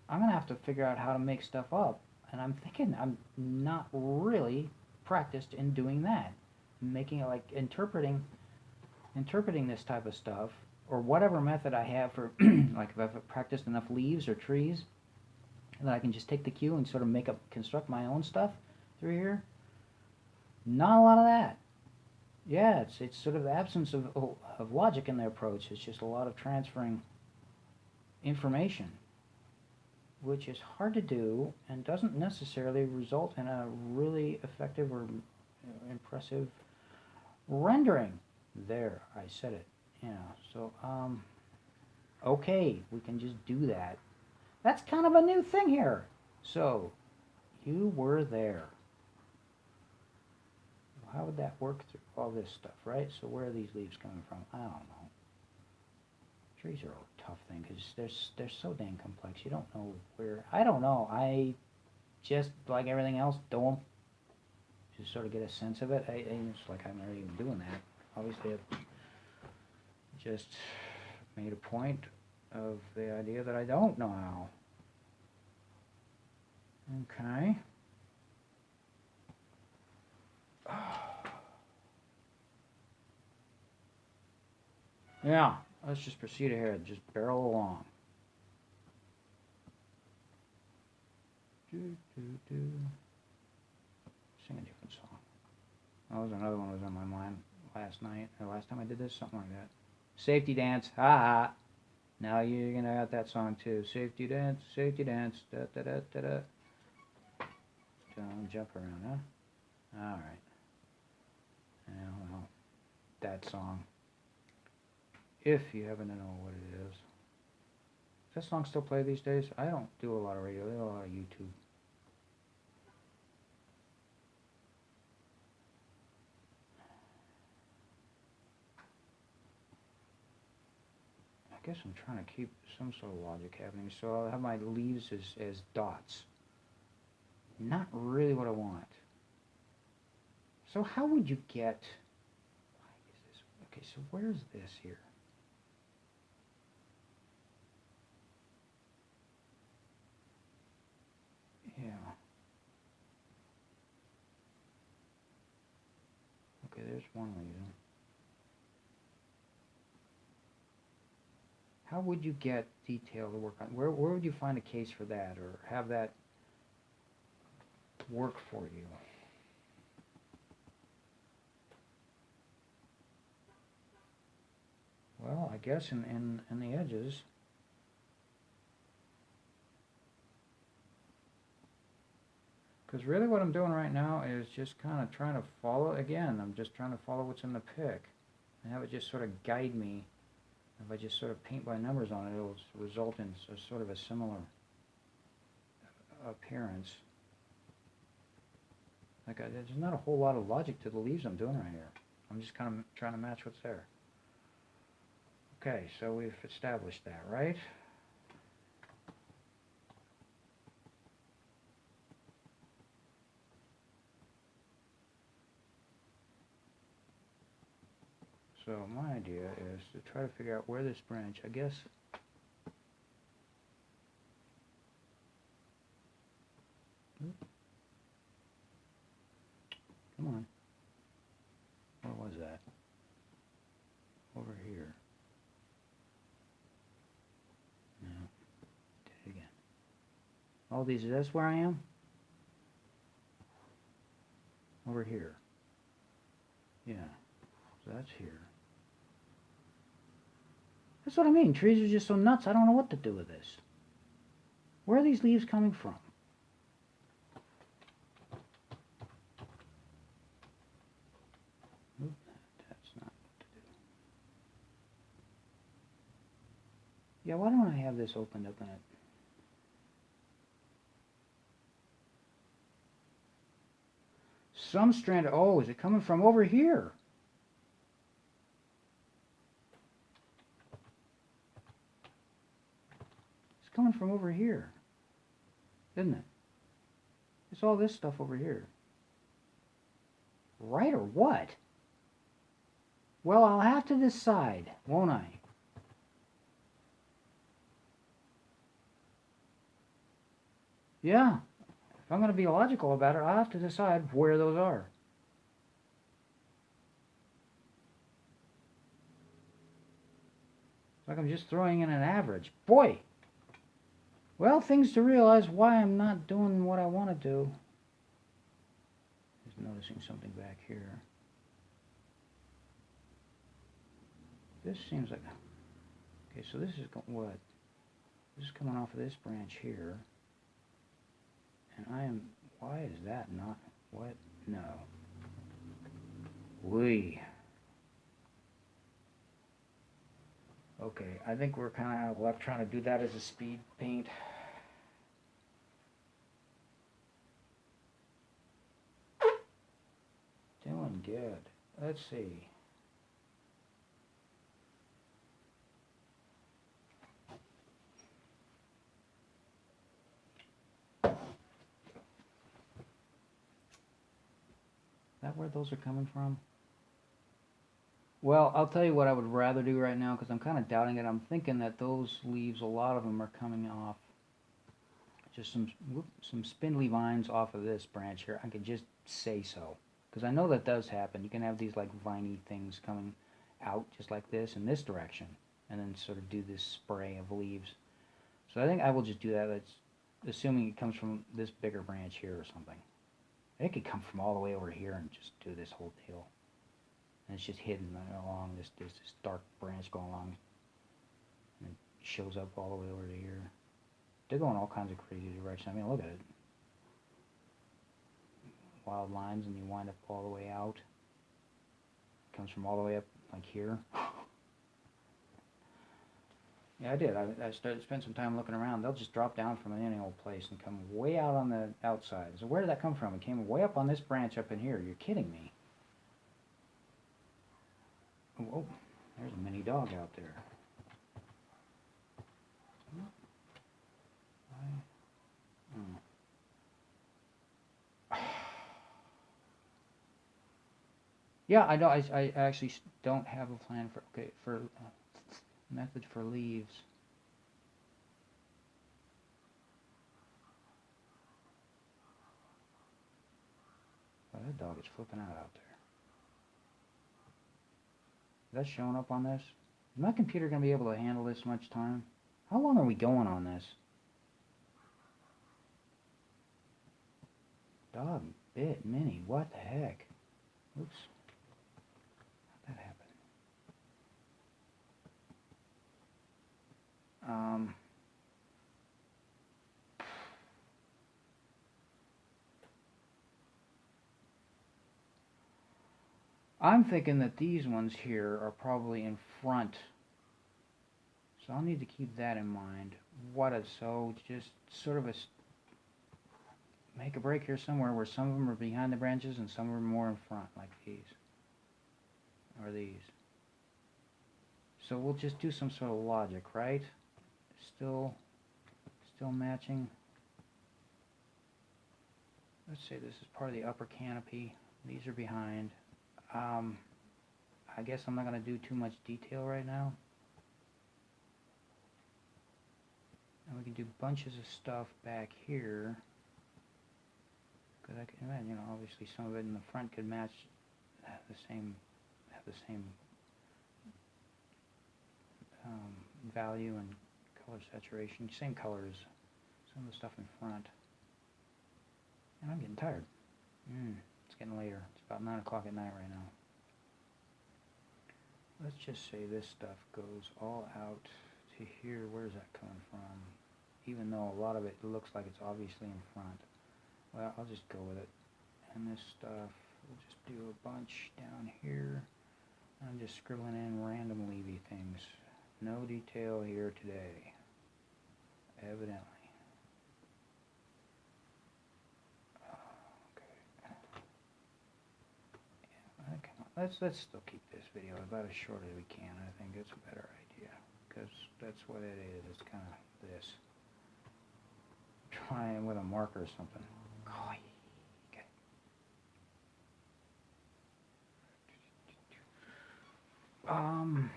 I'm gonna have to figure out how to make stuff up, and I'm thinking I'm not really practiced in doing that, making it like interpreting this type of stuff, or whatever method I have for like if I've practiced enough leaves or trees that I can just take the cue and sort of construct my own stuff through here. Not a lot of that. Yeah, it's sort of the absence of logic in the approach. It's just a lot of transferring information, which is hard to do and doesn't necessarily result in a really effective or impressive rendering. There, I said it. Yeah, so, okay, we can just do that. That's kind of a new thing here. So, you were there. How would that work through all this stuff, right? So where are these leaves coming from? I don't know. Trees are a tough thing because they're so dang complex. You don't know where. I don't know. I just, like everything else, do them. Just sort of get a sense of it. It's like I'm not even doing that. Obviously, I've just made a point of the idea that I don't know how. Okay. Yeah, let's just proceed ahead. Just barrel along. Sing a different song. That was another one that was on my mind last night, or last time I did this, something like that. Safety dance, ha ha. Now you're gonna have that song too. Safety dance, da da da da da. Don't jump around, huh? Alright. Yeah, well, that song. If you happen to know what it is. Does that song still play these days? I don't do a lot of radio, I do a lot of YouTube. I guess I'm trying to keep some sort of logic happening, so I'll have my leaves as dots. Not really what I want. So how would you get... Why is this? Okay, so where's this here? Yeah. Okay, there's one reason. How would you get detail to work on? Where would you find a case for that, or have that work for you? Well, I guess in the edges. Because really what I'm doing right now is just kind of trying to follow, again, I'm just trying to follow what's in the pick and have it just sort of guide me. If I just sort of paint by numbers on it, it'll result in sort of a similar appearance. Like there's not a whole lot of logic to the leaves I'm doing right here. I'm just kind of trying to match what's there. Okay, so we've established that, right? So my idea is to try to figure out where this branch, I guess, Come on. Where was that? Over here. No. Did it again. All these, is this where I am? Over here. Yeah. So that's here. That's what I mean. Trees are just so nuts, I don't know what to do with this. Where are these leaves coming from? Oop, that's not what to do. Yeah, why don't I have this opened up in it? Some strand, oh, is it coming from over here? It's coming from over here, isn't it? It's all this stuff over here. Right or what? Well, I'll have to decide, won't I? Yeah. If I'm going to be logical about it, I'll have to decide where those are. It's like I'm just throwing in an average. Boy! Well, things to realize why I'm not doing what I want to do. Just noticing something back here. This seems like... Okay, so this is what? This is coming off of this branch here. And I am... Why is that not... What? No. Wee. Okay, I think we're kind of out of luck trying to do that as a speed paint. Doing good. Let's see. Is that where those are coming from? Well, I'll tell you what I would rather do right now, because I'm kind of doubting it. I'm thinking that those leaves, a lot of them are coming off just some spindly vines off of this branch here. I could just say so, because I know that does happen. You can have these like viney things coming out just like this in this direction, and then sort of do this spray of leaves. So I think I will just do that. That's assuming it comes from this bigger branch here or something. It could come from all the way over here and just do this whole deal. And it's just hidden along this dark branch going along. And it shows up all the way over to here. They're going all kinds of crazy directions. I mean, look at it. Wild lines, and you wind up all the way out. It comes from all the way up, like here. Yeah, I did. I spent some time looking around. They'll just drop down from any old place and come way out on the outside. So where did that come from? It came way up on this branch up in here. You're kidding me. Oh, there's a mini dog out there. Yeah, I know. I actually don't have a plan for method for leaves. Oh, that dog is flipping out there. Is that showing up on this? Is my computer going to be able to handle this much time? How long are we going on this? Dog bit Minnie. What the heck? Oops. How'd that happen? I'm thinking that these ones here are probably in front. So I'll need to keep that in mind. So just sort of make a break here somewhere where some of them are behind the branches and some are more in front, like these. Or these. So we'll just do some sort of logic, right? Still matching. Let's say this is part of the upper canopy. These are behind. I guess I'm not going to do too much detail right now. And we can do bunches of stuff back here. because I can imagine, you know, obviously some of it in the front could match have the same value and color saturation, same color as some of the stuff in front. And I'm getting tired. It's getting later. It's about 9 o'clock at night right now. Let's just say this stuff goes all out to here. Where's that coming from? Even though a lot of it looks like it's obviously in front. Well, I'll just go with it. And this stuff, we'll just do a bunch down here. I'm just scribbling in random leavy things. No detail here today, evidently. Okay. Yeah, come on. Let's still keep this video about as short as we can. I think it's a better idea because that's what it is. It's kind of this. Trying with a marker or something. Okay. I'm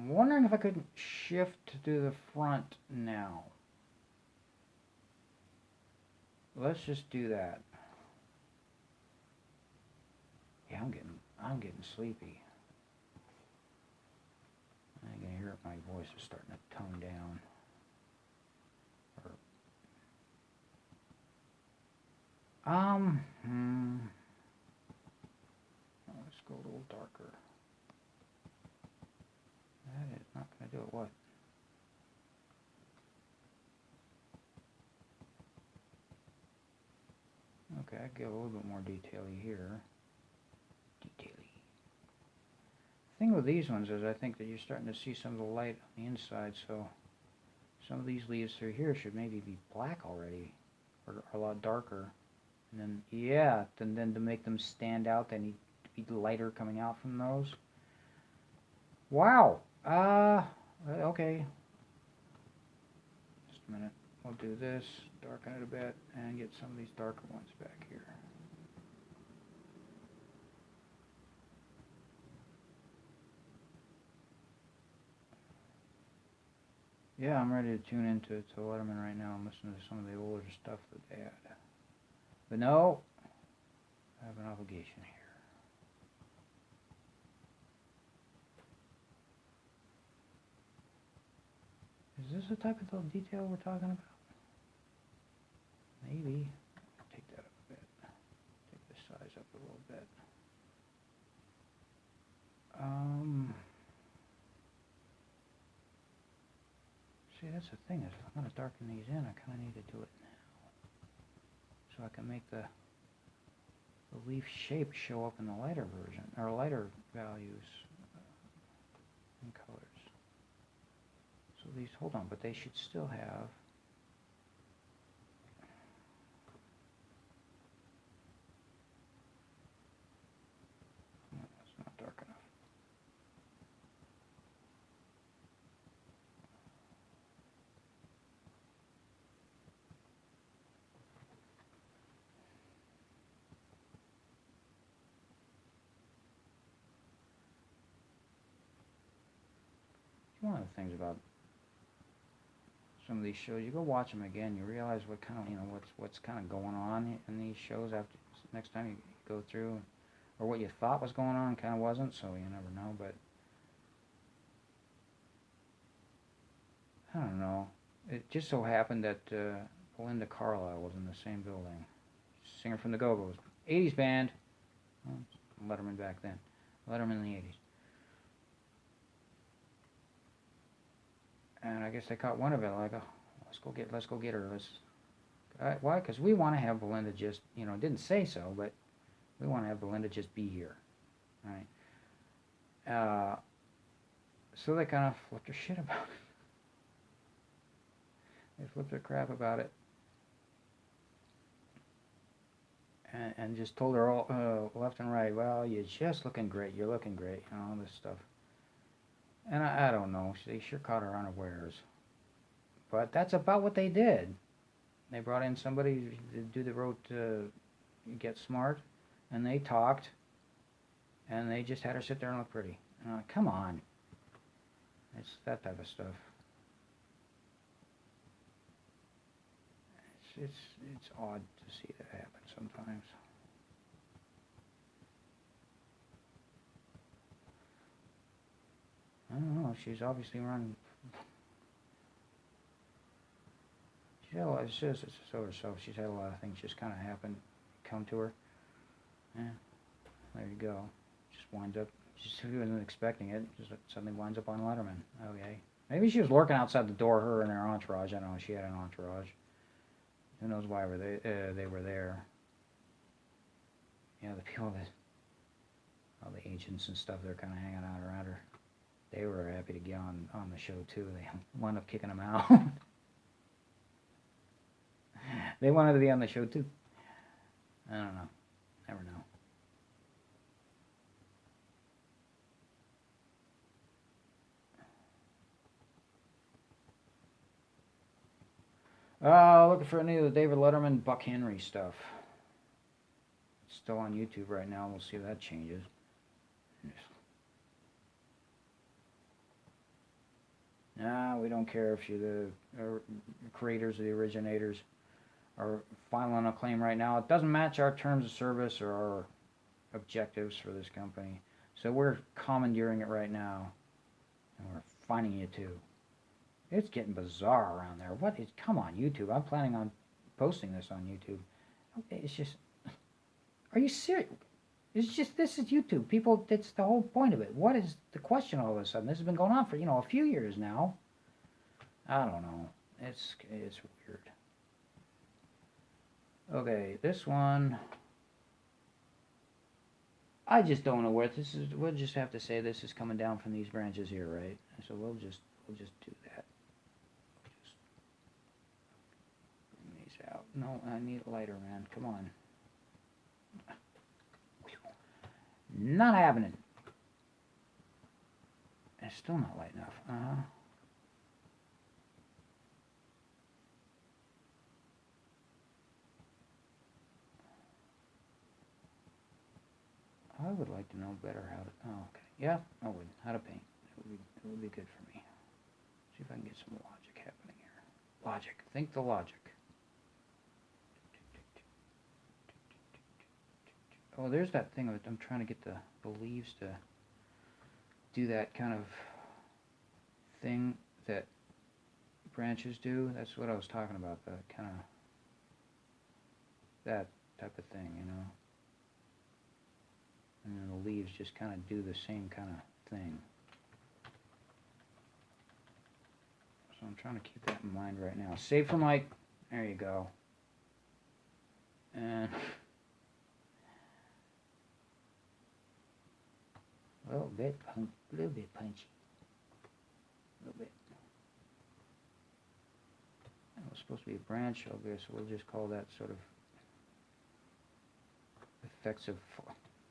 wondering if I could shift to the front now. Let's just do that. Yeah, I'm getting sleepy. I can hear my voice is starting to tone down. Let's go a little darker. That is not going to do it. What? Okay, I get a little bit more detail-y here. Detail-y. The thing with these ones is I think that you're starting to see some of the light on the inside, so some of these leaves through here should maybe be black already, or a lot darker. And then, yeah, then to make them stand out, they need to be lighter coming out from those. Wow. Okay. Just a minute. We'll do this, darken it a bit, and get some of these darker ones back here. Yeah, I'm ready to tune into Letterman right now and listen to some of the older stuff that they had. But no, I have an obligation here. Is this the type of detail we're talking about? Maybe. Take that up a bit. Take the size up a little bit. See, that's the thing is, if I'm going to darken these in, I kind of need to do it now. So I can make the leaf shape show up in the lighter version, or lighter values and colors. So these, hold on, but they should still have, no, that's not dark enough. One of the things about some of these shows, you go watch them again, you realize what kind of, you know, what's kind of going on in these shows after next time you go through, or what you thought was going on kind of wasn't, so you never know. But I don't know. It just so happened that Belinda Carlisle was in the same building. Singer from the Go-Go's, 80s band. Well, Letterman back then. Letterman in the 80s. And I guess they caught one of it, like, oh, let's go get her. Why? Because we want to have Belinda just, you know, didn't say so, but we want to have Belinda just be here, right? So they kind of flipped her shit about it. They flipped their crap about it, and just told her all left and right, well, you're just looking great. You're looking great, you know, all this stuff. And I don't know, they sure caught her unawares. But that's about what they did. They brought in somebody to do the road to Get Smart, and they talked, and they just had her sit there and look pretty. Come on. It's that type of stuff. it's odd to see that happen sometimes. I don't know. She's obviously running. She's had a lot. It says it's so herself. She's had a lot of things just kind of happen, come to her. Yeah, there you go. Just winds up. She wasn't expecting it. Just suddenly winds up on Letterman. Okay. Maybe she was lurking outside the door. Her and her entourage. I don't know. She had an entourage. Who knows why were they were there? You know, the people that, all the agents and stuff, they're kind of hanging out around her. They were happy to get on the show too. They wound up kicking them out. They wanted to be on the show too. I don't know. Never know. Looking for any of the David Letterman, Buck Henry stuff. It's still on YouTube right now. We'll see if that changes. Nah, we don't care if you're the creators or the originators are filing a claim right now. It doesn't match our terms of service or our objectives for this company. So we're commandeering it right now. And we're fining you too. It's getting bizarre around there. What is, come on, YouTube. I'm planning on posting this on YouTube. It's just, are you serious? It's just, this is YouTube. People, that's the whole point of it. What is the question all of a sudden? This has been going on for, a few years now. I don't know. It's weird. Okay, this one, I just don't know where this is. We'll just have to say this is coming down from these branches here, right? So we'll just do that. Just bring these out. No, I need a lighter, man. Come on. Not happening. It's still not light enough. I would like to know better how to. Oh, okay. Yeah, I would. How to paint. It would be good for me. See if I can get some logic happening here. Logic. Think the logic. Oh, there's that thing of it. I'm trying to get the leaves to do that kind of thing that branches do. That's what I was talking about. The kind of that type of thing, And then the leaves just kind of do the same kind of thing. So I'm trying to keep that in mind right now. Save for Mike. There you go. And a little bit punchy. A little bit. It was supposed to be a branch, okay, so we'll just call that sort of effects of.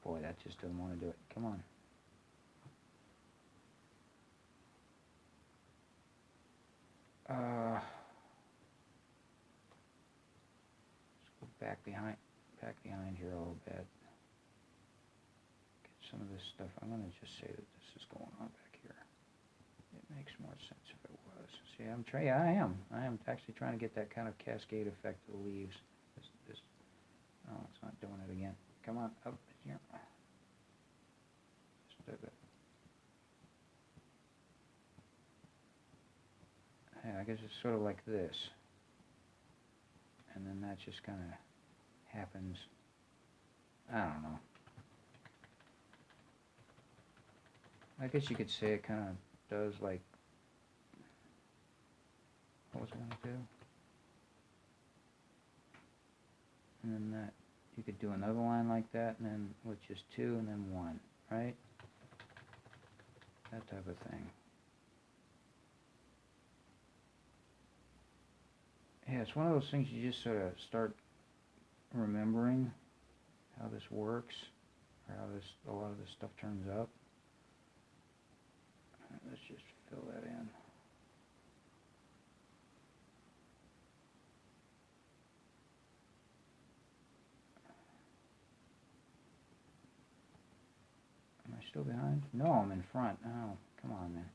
Boy, that just doesn't want to do it. Come on. Let's go back behind here a little bit. Get some of this stuff. I'm going to just say that this is going on back here. It makes more sense if it was. See, I am actually trying to get that kind of cascade effect of the leaves. Oh, it's not doing it again. Come on, up here. Just do it. Yeah, I guess it's sort of like this. And then that just kind of happens. I don't know. I guess you could say it kind of does like, what was I going to do? And then that, you could do another line like that, and then with just 2 and then 1, right? That type of thing. Yeah, it's one of those things you just sort of start remembering how this works, or how a lot of this stuff turns up. Let's just fill that in. Am I still behind? No, I'm in front. Oh, come on, man.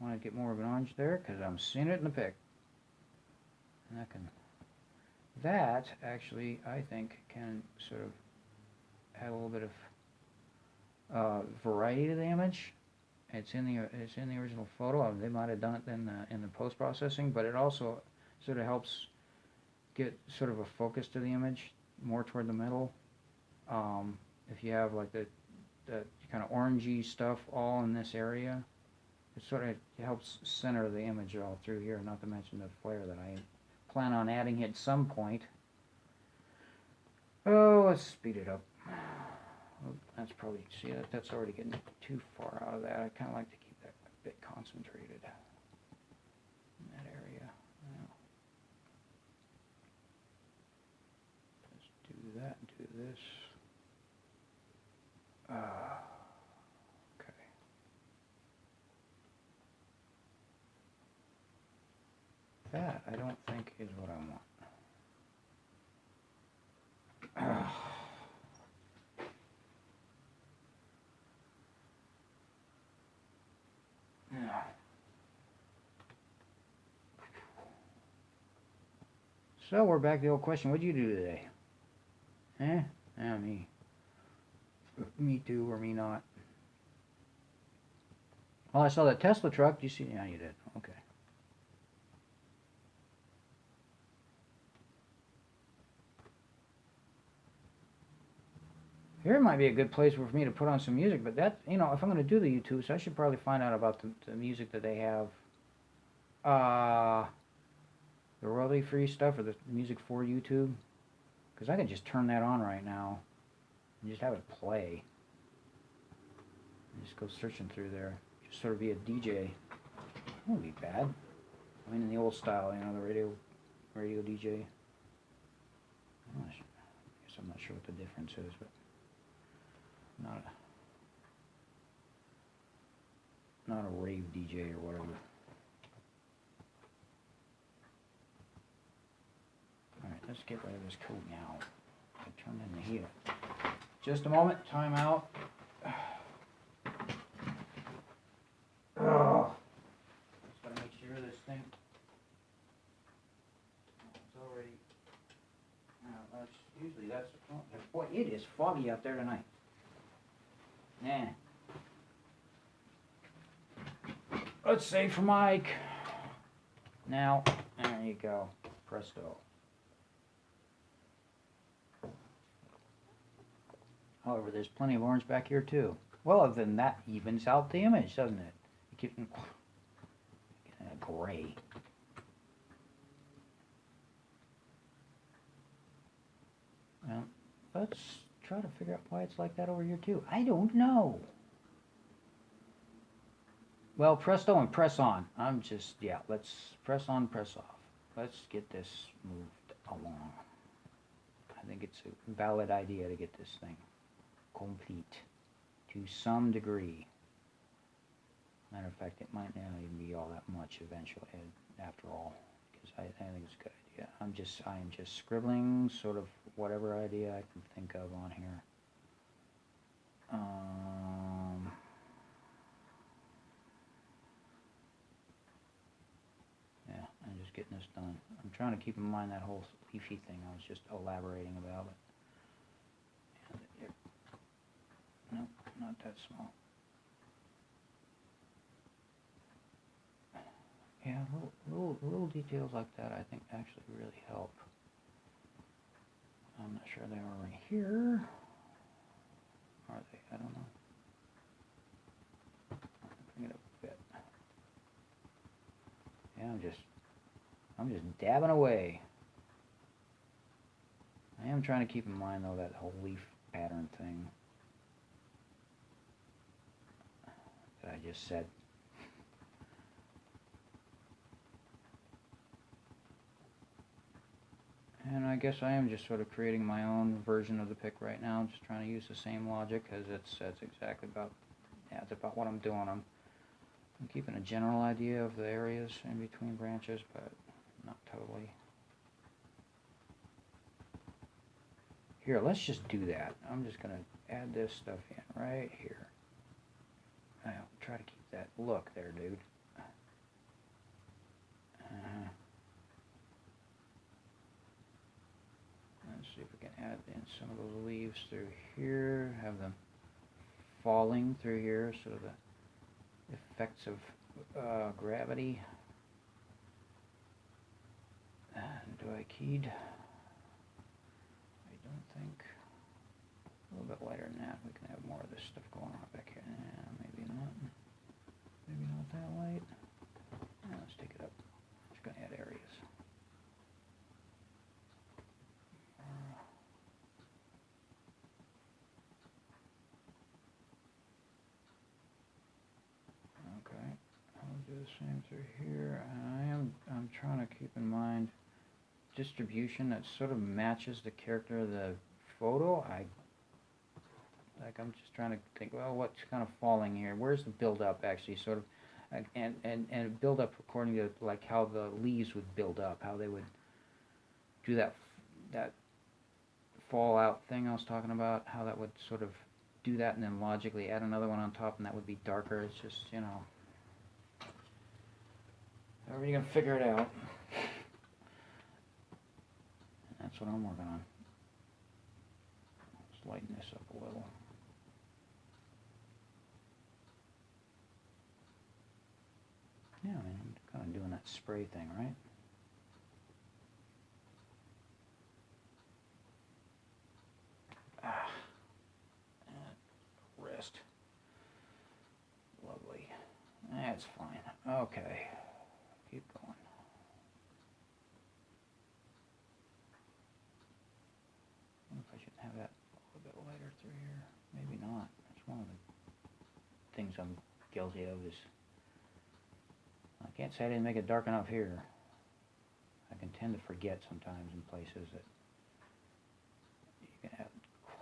want to get more of an orange there because I'm seeing it in the pic. And that actually, I think, can sort of add a little bit of variety to the image. It's in the original photo. They might have done it in the post processing, but it also sort of helps get sort of a focus to the image more toward the middle. If you have like the kind of orangey stuff all in this area, it sort of helps center the image all through here. Not to mention the flare that I plan on adding at some point. Oh, let's speed it up. Oh, that's probably, see, that's already getting too far out of that. I kind of like to keep that a bit concentrated in that area. Now, let's do that and do this. Okay. That, I don't think, is what I want. Yeah. So we're back to the old question. What'd you do today? Eh? Yeah, me. Me too, or me not. Well, I saw that Tesla truck. Did you see? Yeah, you did. Okay. Here might be a good place for me to put on some music, but that, if I'm going to do the YouTubes, I should probably find out about the music that they have. The royalty-free stuff, or the music for YouTube. Because I can just turn that on right now and just have it play. And just go searching through there. Just sort of be a DJ. That wouldn't be bad. I mean, in the old style, the radio DJ. I guess I'm not sure what the difference is, but not a rave DJ or whatever. Alright, let's get rid of this code now. I turned in the heater. Just a moment, time out. Oh, just gotta make sure this thing is already. Boy, it is foggy out there tonight. Nah. Let's save for Mike. Now, there you go. Presto. However, there's plenty of orange back here too. Well, then that evens out the image, doesn't it? You get a gray. Well, let's try to figure out why it's like that over here too. I don't know. Well, presto and press on. Let's press on, press off. Let's get this moved along. I think it's a valid idea to get this thing complete to some degree. Matter of fact, it might not even be all that much eventually, after all, because I think it's a good idea. I am just scribbling sort of whatever idea I can think of on here. Yeah, I'm just getting this done. I'm trying to keep in mind that whole leafy thing I was just elaborating about it. Nope, not that small. Yeah, little details like that I think actually really help. I'm not sure they are right here. Are they? I don't know. Bring it up a bit. Yeah, I'm just dabbing away. I am trying to keep in mind though that whole leaf pattern thing that I just said. And I guess I am just sort of creating my own version of the pick right now. I'm just trying to use the same logic, because that's exactly about, yeah, it's about what I'm doing. I'm keeping a general idea of the areas in between branches, but not totally. Here, let's just do that. I'm just going to add this stuff in right here. I'll try to keep that look there, dude. see if we can add in some of those leaves through here, have them falling through here, sort of the effects of gravity. And do I keyed? I don't think. A little bit lighter than that. We can have more of this stuff going on back here. Maybe not. Maybe not that light. Let's take it up. Just going to add areas. Okay, I'll do the same through here. I'm trying to keep in mind distribution that sort of matches the character of the photo. I'm just trying to think, well, what's kind of falling here? Where's the build up actually, sort of, and build up according to like how the leaves would build up, how they would do that fallout thing I was talking about, how that would sort of do that, and then logically add another one on top, and that would be darker. It's just, you know, however you can figure it out. And that's what I'm working on. Let's lighten this up a little. Yeah, I mean, I'm kind of doing that spray thing, right? Wrist. Lovely. That's fine. Okay. Keep going. I wonder if I should have that a little bit lighter through here. Maybe not. That's one of the things I'm guilty of is I can't say I didn't make it dark enough here. I can tend to forget sometimes in places that you can have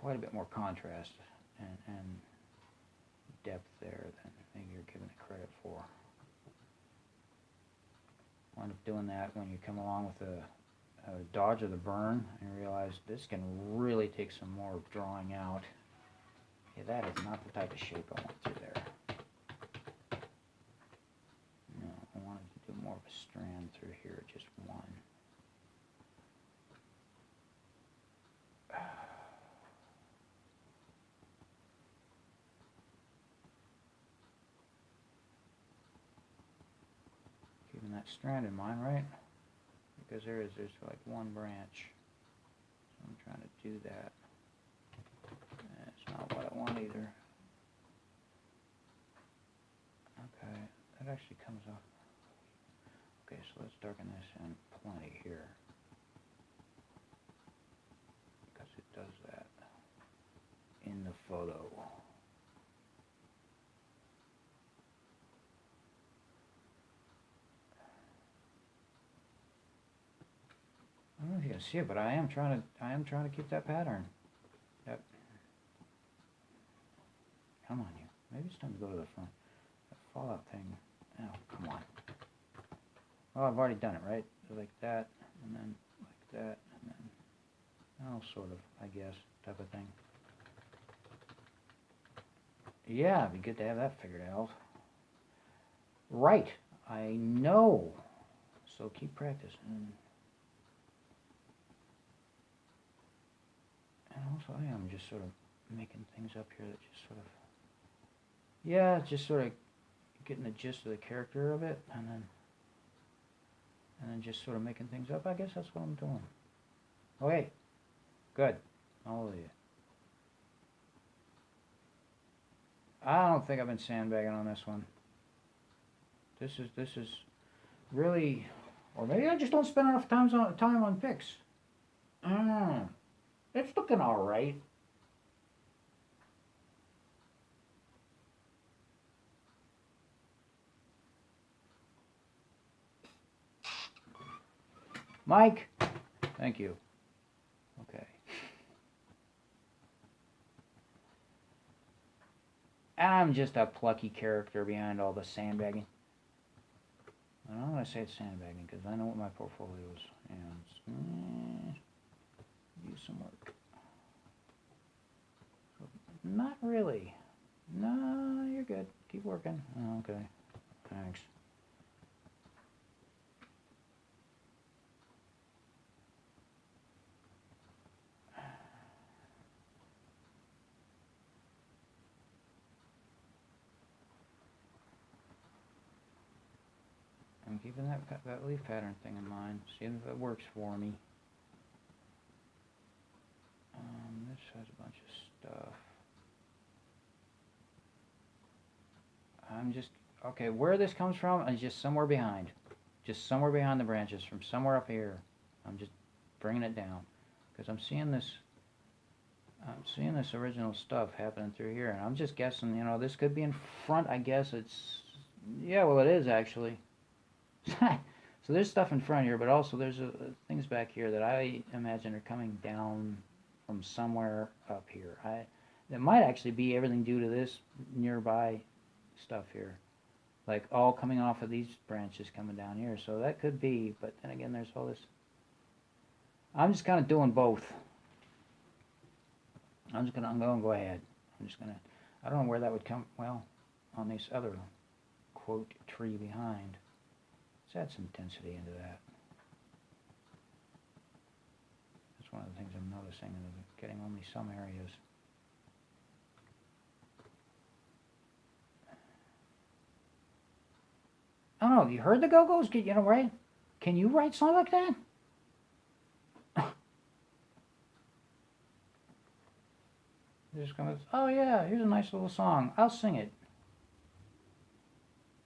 quite a bit more contrast and depth there than maybe you're giving it credit for. Wind up doing that when you come along with a dodge of the burn and realize this can really take some more drawing out. Yeah, that is not the type of shape I want through there. No, I wanted to do more of a strand through here, just one. Keeping that strand in mind, right? Because there's like one branch. So I'm trying to do that. That's not what I want either. Okay, that actually comes off. Okay, so let's darken this in plenty here. Because it does that in the photo. I don't know if you can see it, but I am trying to keep that pattern. Yep. Come on, you. Maybe it's time to go to the front. That fallout thing. Oh, come on. Oh, I've already done it, right? Like that, and then like that, and then, oh, sort of, I guess, type of thing. Yeah, it'd be good to have that figured out. Right, I know. So keep practicing. And also, I am just sort of making things up here that just sort of, yeah, just sort of getting the gist of the character of it, and then just sort of making things up. I guess that's what I'm doing. Okay, good. Hallelujah. I don't think I've been sandbagging on this one. This is really, or maybe I just don't spend enough time on pics. It's looking all right. Mike, thank you. Okay. I'm just a plucky character behind all the sandbagging. And I'm going to say it's sandbagging because I know what my portfolio is. And do some work. Not really. No, you're good. Keep working. Oh, okay. Thanks. I'm keeping that leaf pattern thing in mind. Seeing if it works for me. This has a bunch of stuff. I'm just, okay, where this comes from is just somewhere behind. Just somewhere behind the branches, from somewhere up here. I'm just bringing it down. Because I'm seeing this original stuff happening through here. And I'm just guessing, you know, this could be in front, I guess it's, yeah, well it is actually. So there's stuff in front here, but also there's things back here that I imagine are coming down from somewhere up here. That might actually be everything due to this nearby stuff here, like all coming off of these branches coming down here. So that could be, but then again, there's all this. I'm just kind of doing both. I'm going to go ahead. I don't know where that would come. Well, on this other quote tree behind. Let's add some density into that. That's one of the things I'm noticing, getting only some areas. I don't know, you heard the Go-Go's? You know, right? Can you write something like that? They're just gonna, oh yeah, here's a nice little song. I'll sing it.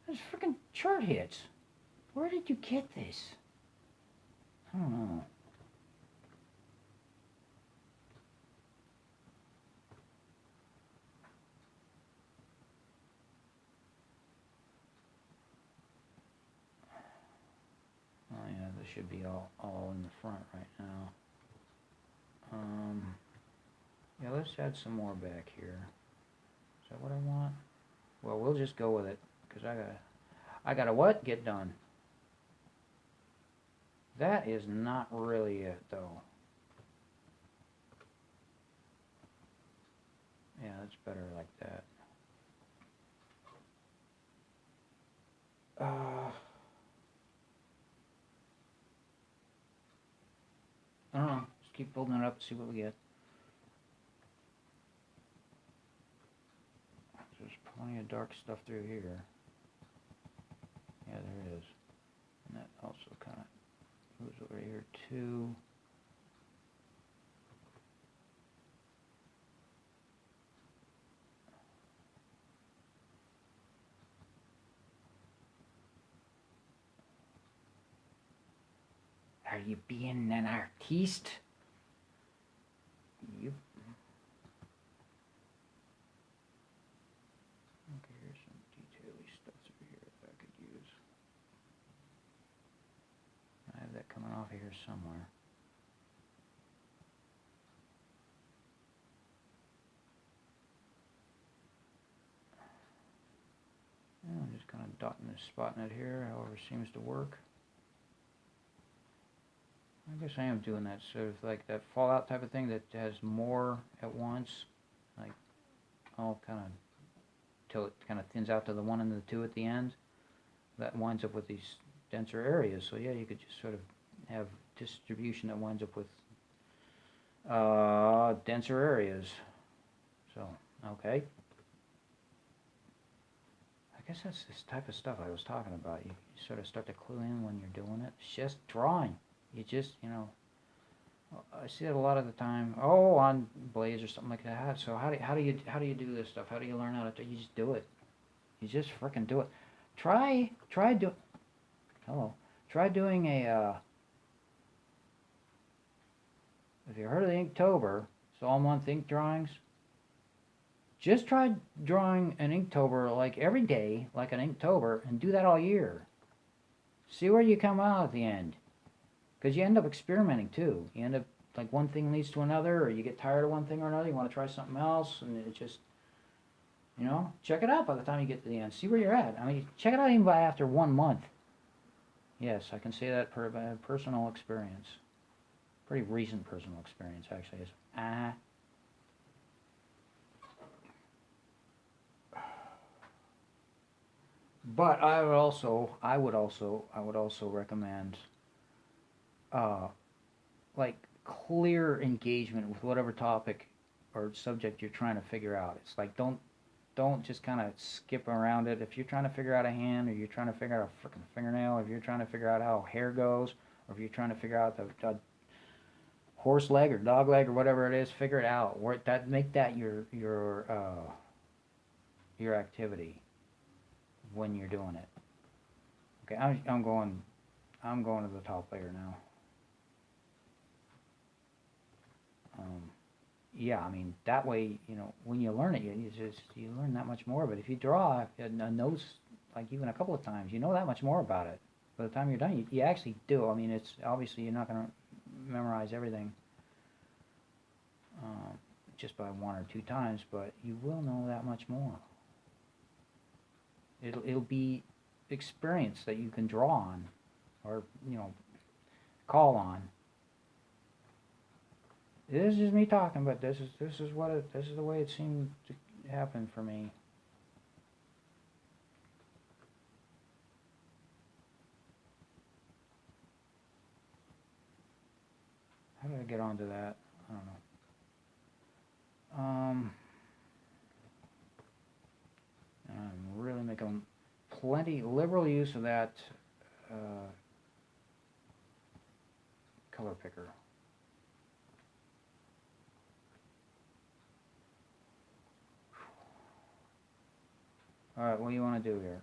There's freaking chart hits. Where did you get this? I don't know. Oh yeah, this should be all in the front right now. Yeah, let's add some more back here. Is that what I want? Well, we'll just go with it, because I gotta what? Get done. That is not really it, though. Yeah, that's better like that. I don't know. Just keep building it up and see what we get. There's plenty of dark stuff through here. Yeah, there is. And that also kind of moves over here too. Are you being an artiste? Yep. Okay, here's some detail-y stuff through here that I could use. I have that coming off of here somewhere. Yeah, I'm just kind of dotting this, spotting it here, however seems to work. I guess I am doing that sort of like that fallout type of thing that has more at once, like all kind of till it kind of thins out to the 1 and the 2 at the end. That winds up with these denser areas. So yeah, you could just sort of have distribution that winds up with denser areas. So okay, I guess that's this type of stuff I was talking about. You sort of start to clue in when you're doing it. It's just drawing. You just, you know, I see it a lot of the time. Oh, on Blaze or something like that. So how do you do this stuff? How do you learn how to do? You just do it. You just frickin' do it. Try doing a. If you heard of the Inktober, it's all month ink drawings. Just try drawing an Inktober like every day, like an Inktober, and do that all year. See where you come out at the end. Because you end up experimenting too. You end up, like, one thing leads to another, or you get tired of one thing or another, you want to try something else, and it just, you know, check it out by the time you get to the end. See where you're at. I mean, check it out even by after 1 month. Yes, I can say that by personal experience. Pretty recent personal experience, actually. But I would also recommend like clear engagement with whatever topic or subject you're trying to figure out. It's like don't don't just kind of skip around it. If you're trying to figure out a hand, or you're trying to figure out a freaking fingernail, if you're trying to figure out how hair goes, or if you're trying to figure out the horse leg or dog leg or whatever it is, figure it out. Make that your activity when you're doing it. Okay, I'm going to the top layer now. Yeah, I mean that way, you know, when you learn it, you learn that much more. But if you draw a nose like even a couple of times, you know that much more about it. By the time you're done, you actually do. I mean, it's obviously you're not going to memorize everything just by one or two times, but you will know that much more. It'll be experience that you can draw on, or you know, call on. This is just me talking, but this is the way it seemed to happen for me. How did I get onto that? I don't know. I'm really making liberal use of that color picker. All right, what do you want to do here?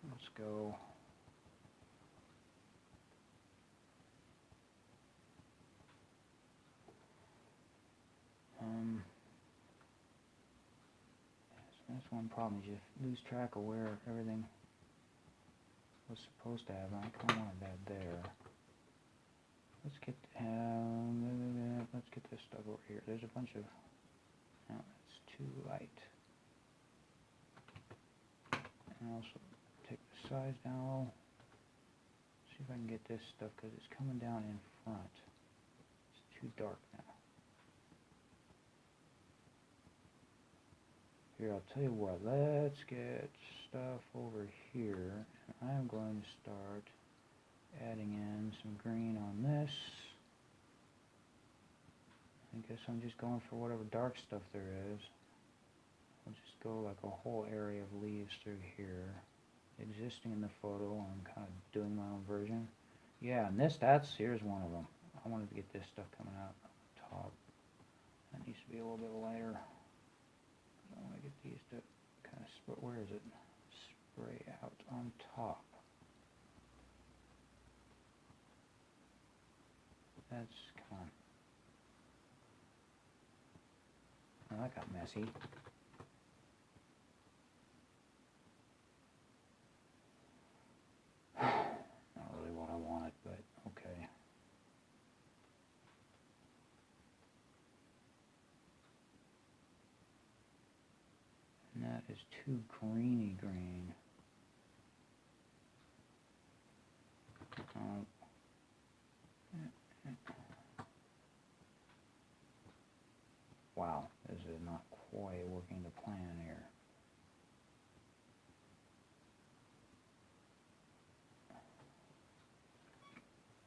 Let's go. That's one problem, is you lose track of where everything was supposed to have. I kind of wanted that there. Let's get this stuff over here. There's a bunch of. No, that's too light. And also take the size down a little. See if I can get this stuff, because it's coming down in front. It's too dark now. Here, I'll tell you what, let's get stuff over here, and I'm going to start adding in some green on this. I guess I'm just going for whatever dark stuff there is. I'll just go like a whole area of leaves through here, existing in the photo. I'm kind of doing my own version. Yeah, and here's one of them. I wanted to get this stuff coming out on the top. That needs to be a little bit lighter. I want to get these to kind of where is it? Spray out on top. Come on. Oh, that got messy. Not really what I wanted, but okay. And that is too greeny green. Wow, this is not quite working to plan here.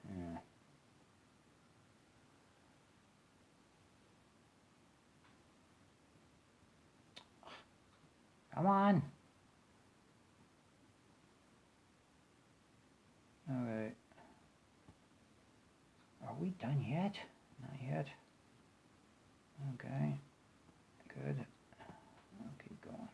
Yeah. Come on. Okay. Are we done yet? Not yet. Okay. Good. I'll keep going.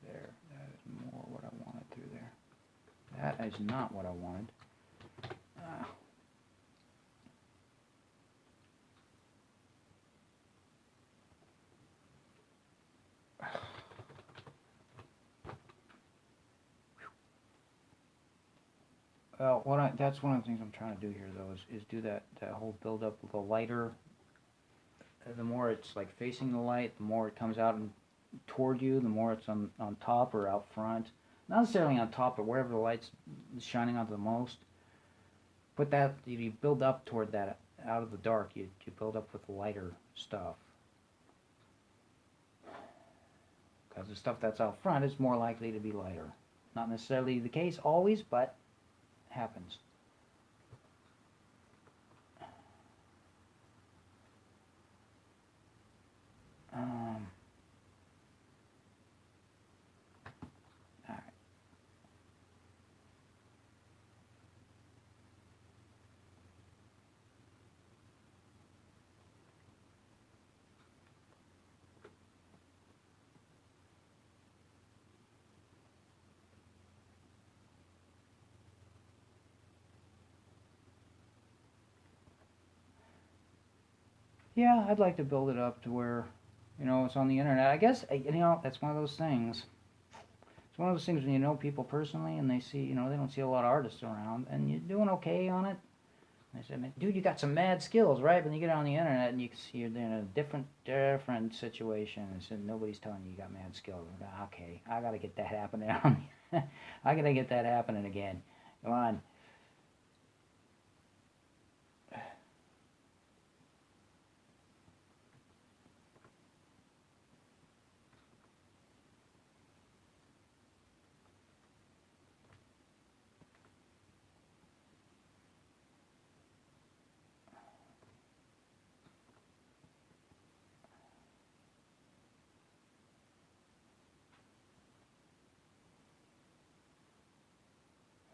There. That is more what I wanted through there. That is not what I wanted. Well, that's one of the things I'm trying to do here, though, is do that whole build up with the lighter. The more it's like facing the light, the more it comes out and toward you, the more it's on top or out front. Not necessarily on top, but wherever the light's shining onto the most. But that, you build up toward that, out of the dark, you build up with the lighter stuff. because the stuff that's out front is more likely to be lighter. Not necessarily the case always, but happens. Alright. Yeah, I'd like to build it up to where, it's on the internet. I guess, that's one of those things. It's one of those things when you know people personally and they see, they don't see a lot of artists around, and you're doing okay on it. And they say, dude, you got some mad skills, right? But then you get on the internet and you can see you're in a different situation. And so nobody's telling you got mad skills. Okay, I got to get that happening. I got to get that happening again. Come on.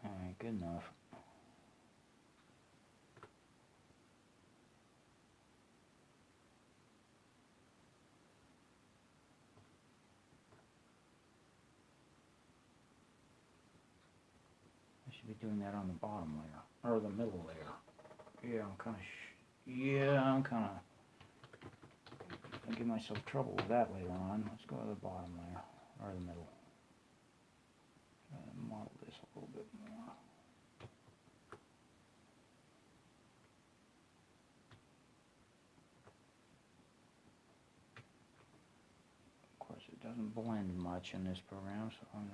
All right, good enough. I should be doing that on the bottom layer, or the middle layer. Yeah, I'm kind of, I'll give myself trouble with that later on. Let's go to the bottom layer, or the middle. Model this a little bit more. Of course, it doesn't blend much in this program, so I'm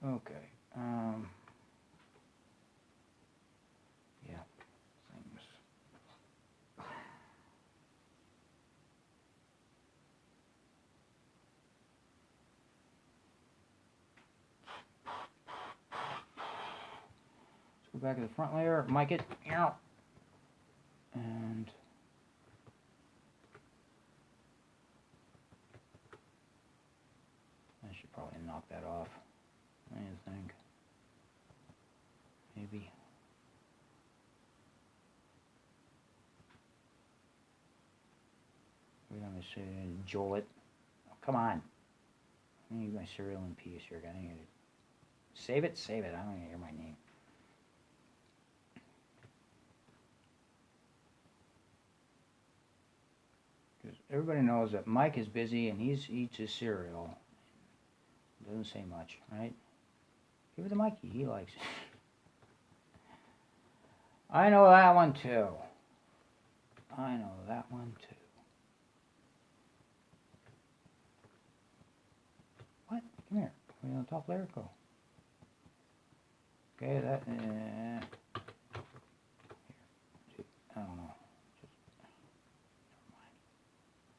gonna. Okay. Yeah. Things. Let's go back to the front layer, mic it, and I should probably knock that off. What do you think? Maybe. We're gonna say jolt it. Oh, come on. I need my serial in piece here. I need to save it. Save it. I don't even hear my name. Because everybody knows that Mike is busy and he eats his cereal. Doesn't say much, right? Give it to Mikey. He likes it. I know that one too. I know that one too. What? Come here. Are you on the top layer? Go. Okay, that. Here. I don't know. Just never mind.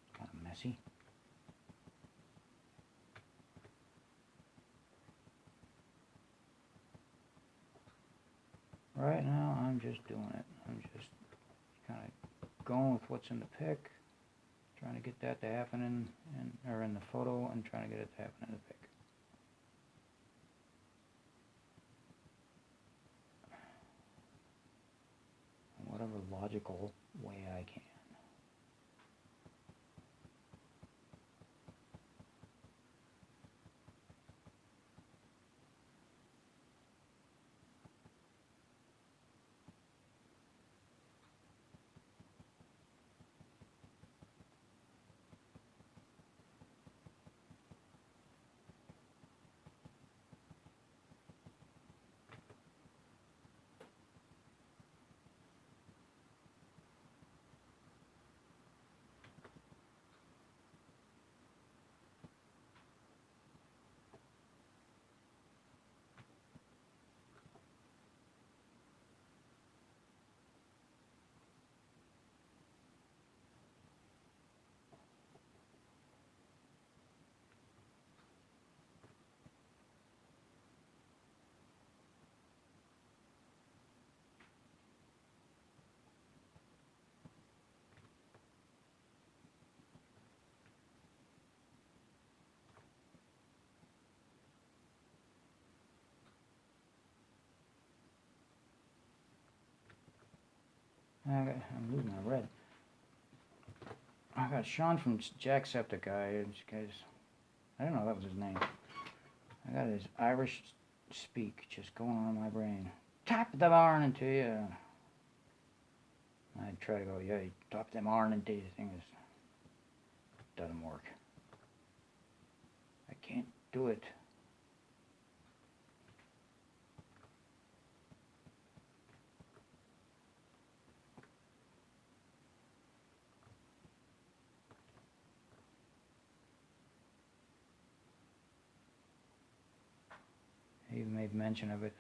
It's kind of messy. Right now, I'm just doing it. I'm just kind of going with what's in the pic, trying to get that to happen in the photo, and trying to get it to happen in the pic. In whatever logical way I can. I'm losing my red. I got Sean from Jacksepticeye. I don't know that was his name. I got his Irish speak just going on in my brain. Top the morning to you. I'd try to go, yeah, top the morning to you. The thing is, doesn't work. I can't do it. He even made mention of it.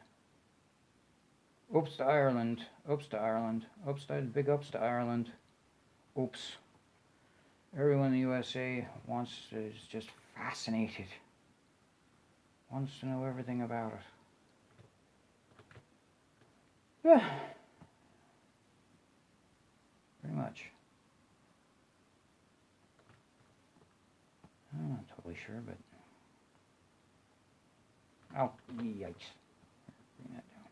Oops to Ireland. Oops to Ireland. Oops to big ups to Ireland. Oops. Everyone in the USA is just fascinated. Wants to know everything about it. Yeah. Pretty much. I'm not totally sure, but... Oh, yikes. Bring that down.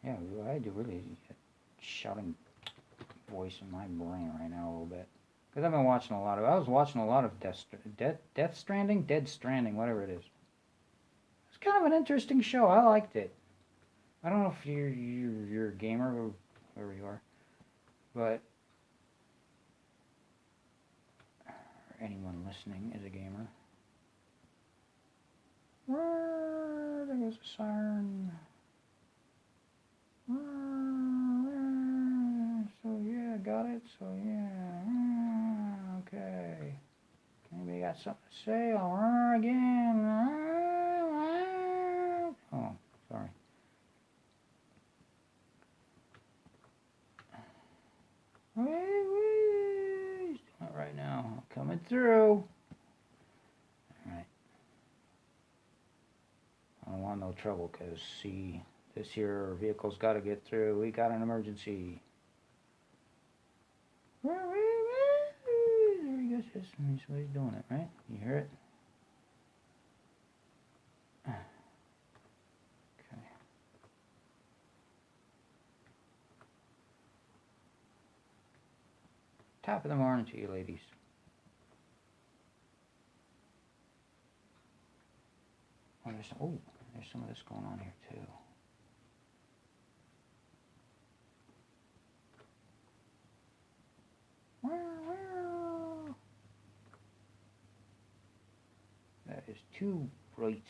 Yeah, I do really shouting voice in my brain right now a little bit. Because I've been watching a lot of... I was watching a lot of Death Stranding? Dead Stranding, whatever it is. It's kind of an interesting show. I liked it. I don't know if you're a gamer or whoever you are, but... anyone listening is a gamer. There goes a siren. So yeah, got it. So yeah, okay. Anybody got something to say? I'll again. Oh, sorry. Not right now. Coming through. Alright. I don't want no trouble because, see, this here vehicle's got to get through. We got an emergency. There he goes. That's what he's doing it, right? You hear it? Okay. Top of the morning to you, ladies. Oh, there's some of this going on here too. That is too bright.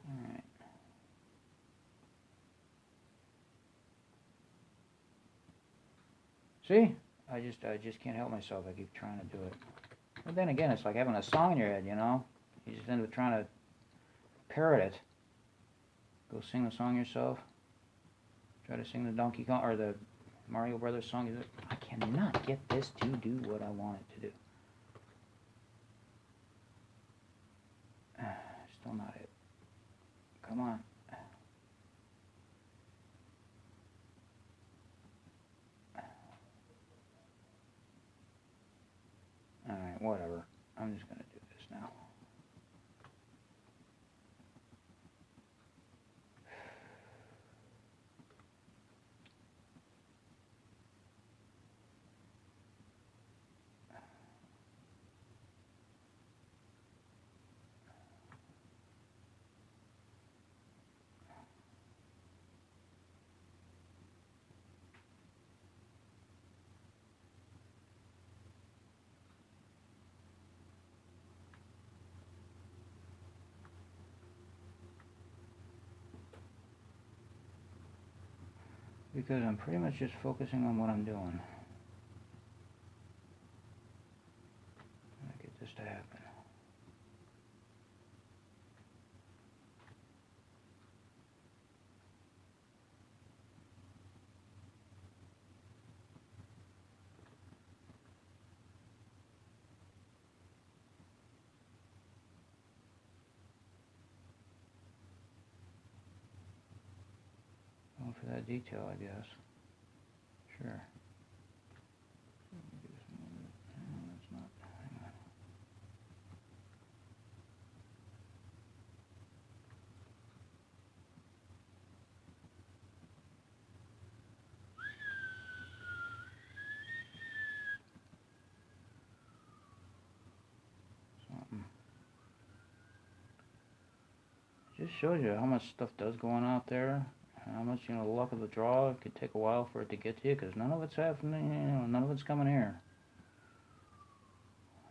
Alright. See? I just can't help myself. I keep trying to do it. But then again, it's like having a song in your head, you know? You just end up trying to parrot it. Go sing the song yourself. Try to sing the Donkey Kong or the Mario Brothers song. I cannot get this to do what I want it to do. Still not it. Come on. Alright, whatever. I'm just going to do this now. Because I'm pretty much just focusing on what I'm doing. I get this to happen. Going for that detail, I guess. Sure. No, that's not. Hang on. just shows you how much stuff does go on out there. How much, the luck of the draw. It could take a while for it to get to you because none of it's happening, none of it's coming here.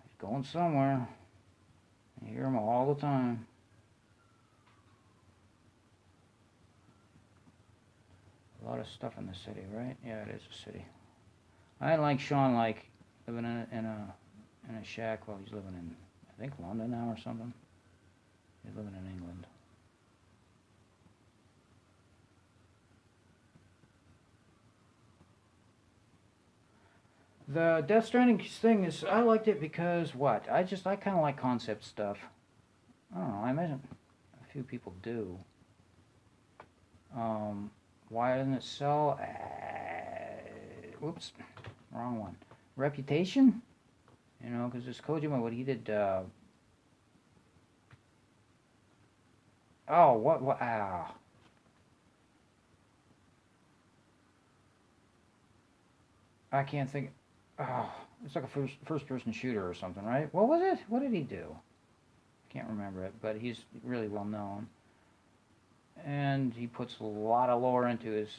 He's going somewhere. You hear him all the time. A lot of stuff in the city, right? Yeah, it is a city. I like Sean living in a shack while he's living in, I think, London now or something. He's living in England. The Death Stranding thing is, I liked it because what? I kind of like concept stuff. I don't know. I imagine a few people do. Why doesn't it sell? Whoops, wrong one. Reputation? Because this Kojima, what he did. Oh, what? Ah. I can't think. Oh, it's like a first-person shooter or something, right? What was it? What did he do? Can't remember it, but he's really well known. And he puts a lot of lore into his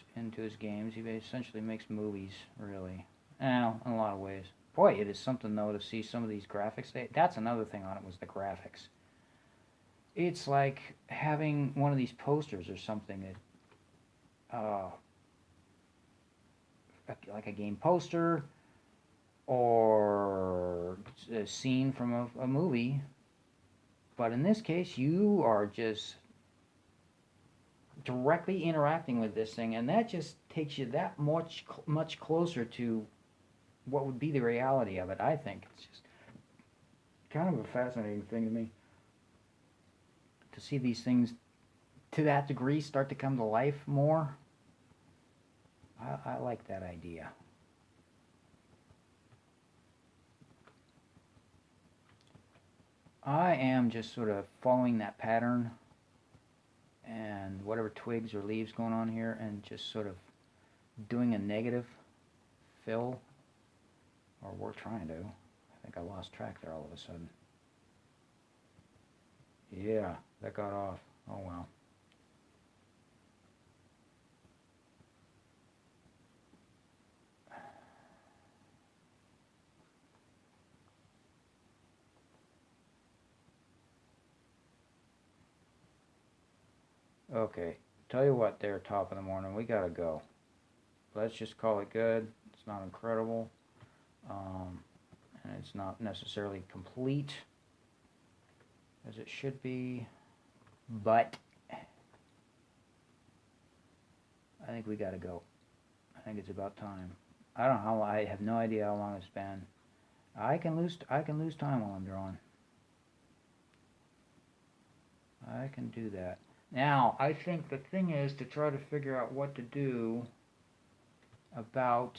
games. He essentially makes movies, really. In a lot of ways. Boy, it is something though to see some of these graphics. That's another thing on it was the graphics. It's like having one of these posters or something that, like a game poster or a scene from a movie. But in this case, you are just directly interacting with this thing, and that just takes you that much closer to what would be the reality of it. I think it's just kind of a fascinating thing to me to see these things to that degree start to come to life more. I like that idea. I am just sort of following that pattern and whatever twigs or leaves going on here and just sort of doing a negative fill, or we're trying to. I think I lost track there all of a sudden. Yeah, that got off. Oh well. Okay, tell you what there, top of the morning, we gotta go. Let's just call it good. It's not incredible. And it's not necessarily complete as it should be, but I think we gotta go. I think it's about time. I don't know I have no idea how long it's been. I can lose time while I'm drawing. I can do that. Now, I think the thing is to try to figure out what to do about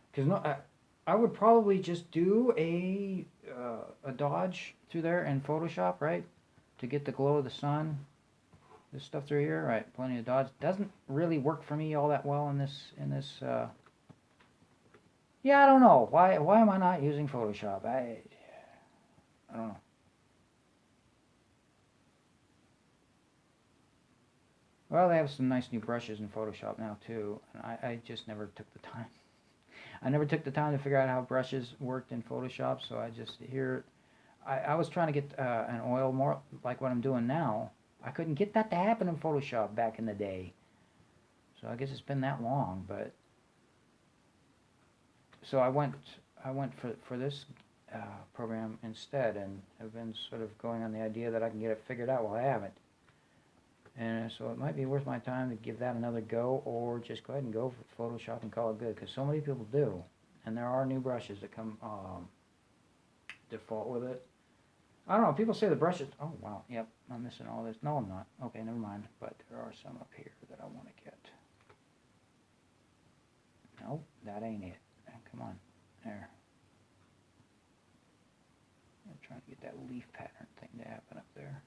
because I would probably just do a dodge through there in Photoshop, right, to get the glow of the sun. This stuff through here, right? Plenty of dodge. Doesn't really work for me all that well in this. Yeah, I don't know why am I not using Photoshop? I don't know. Well, they have some nice new brushes in Photoshop now too, and I just never took the time. I never took the time to figure out how brushes worked in Photoshop, so I just I was trying to get an oil more like what I'm doing now. I couldn't get that to happen in Photoshop back in the day. So I guess it's been that long, but so I went for this program instead, and have been sort of going on the idea that I can get it figured out while I haven't. And so it might be worth my time to give that another go, or just go ahead and go for Photoshop and call it good, because so many people do. And there are new brushes that come default with it. I don't know, people say the brushes, oh wow, yep, I'm missing all this. No, I'm not. Okay, never mind. But there are some up here that I want to get. Nope, that ain't it. Come on, there. I'm trying to get that leaf pattern thing to happen up there.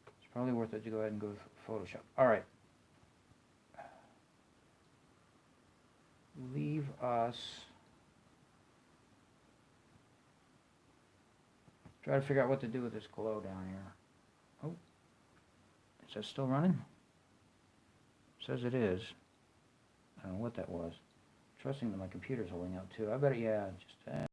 It's Probably worth it to go ahead and go with Photoshop. Alright. Leave us... Try to figure out what to do with this glow down here. Oh. Is that still running? It says it is. I don't know what that was. Trusting that my computer's holding out too. I bet it, yeah, just...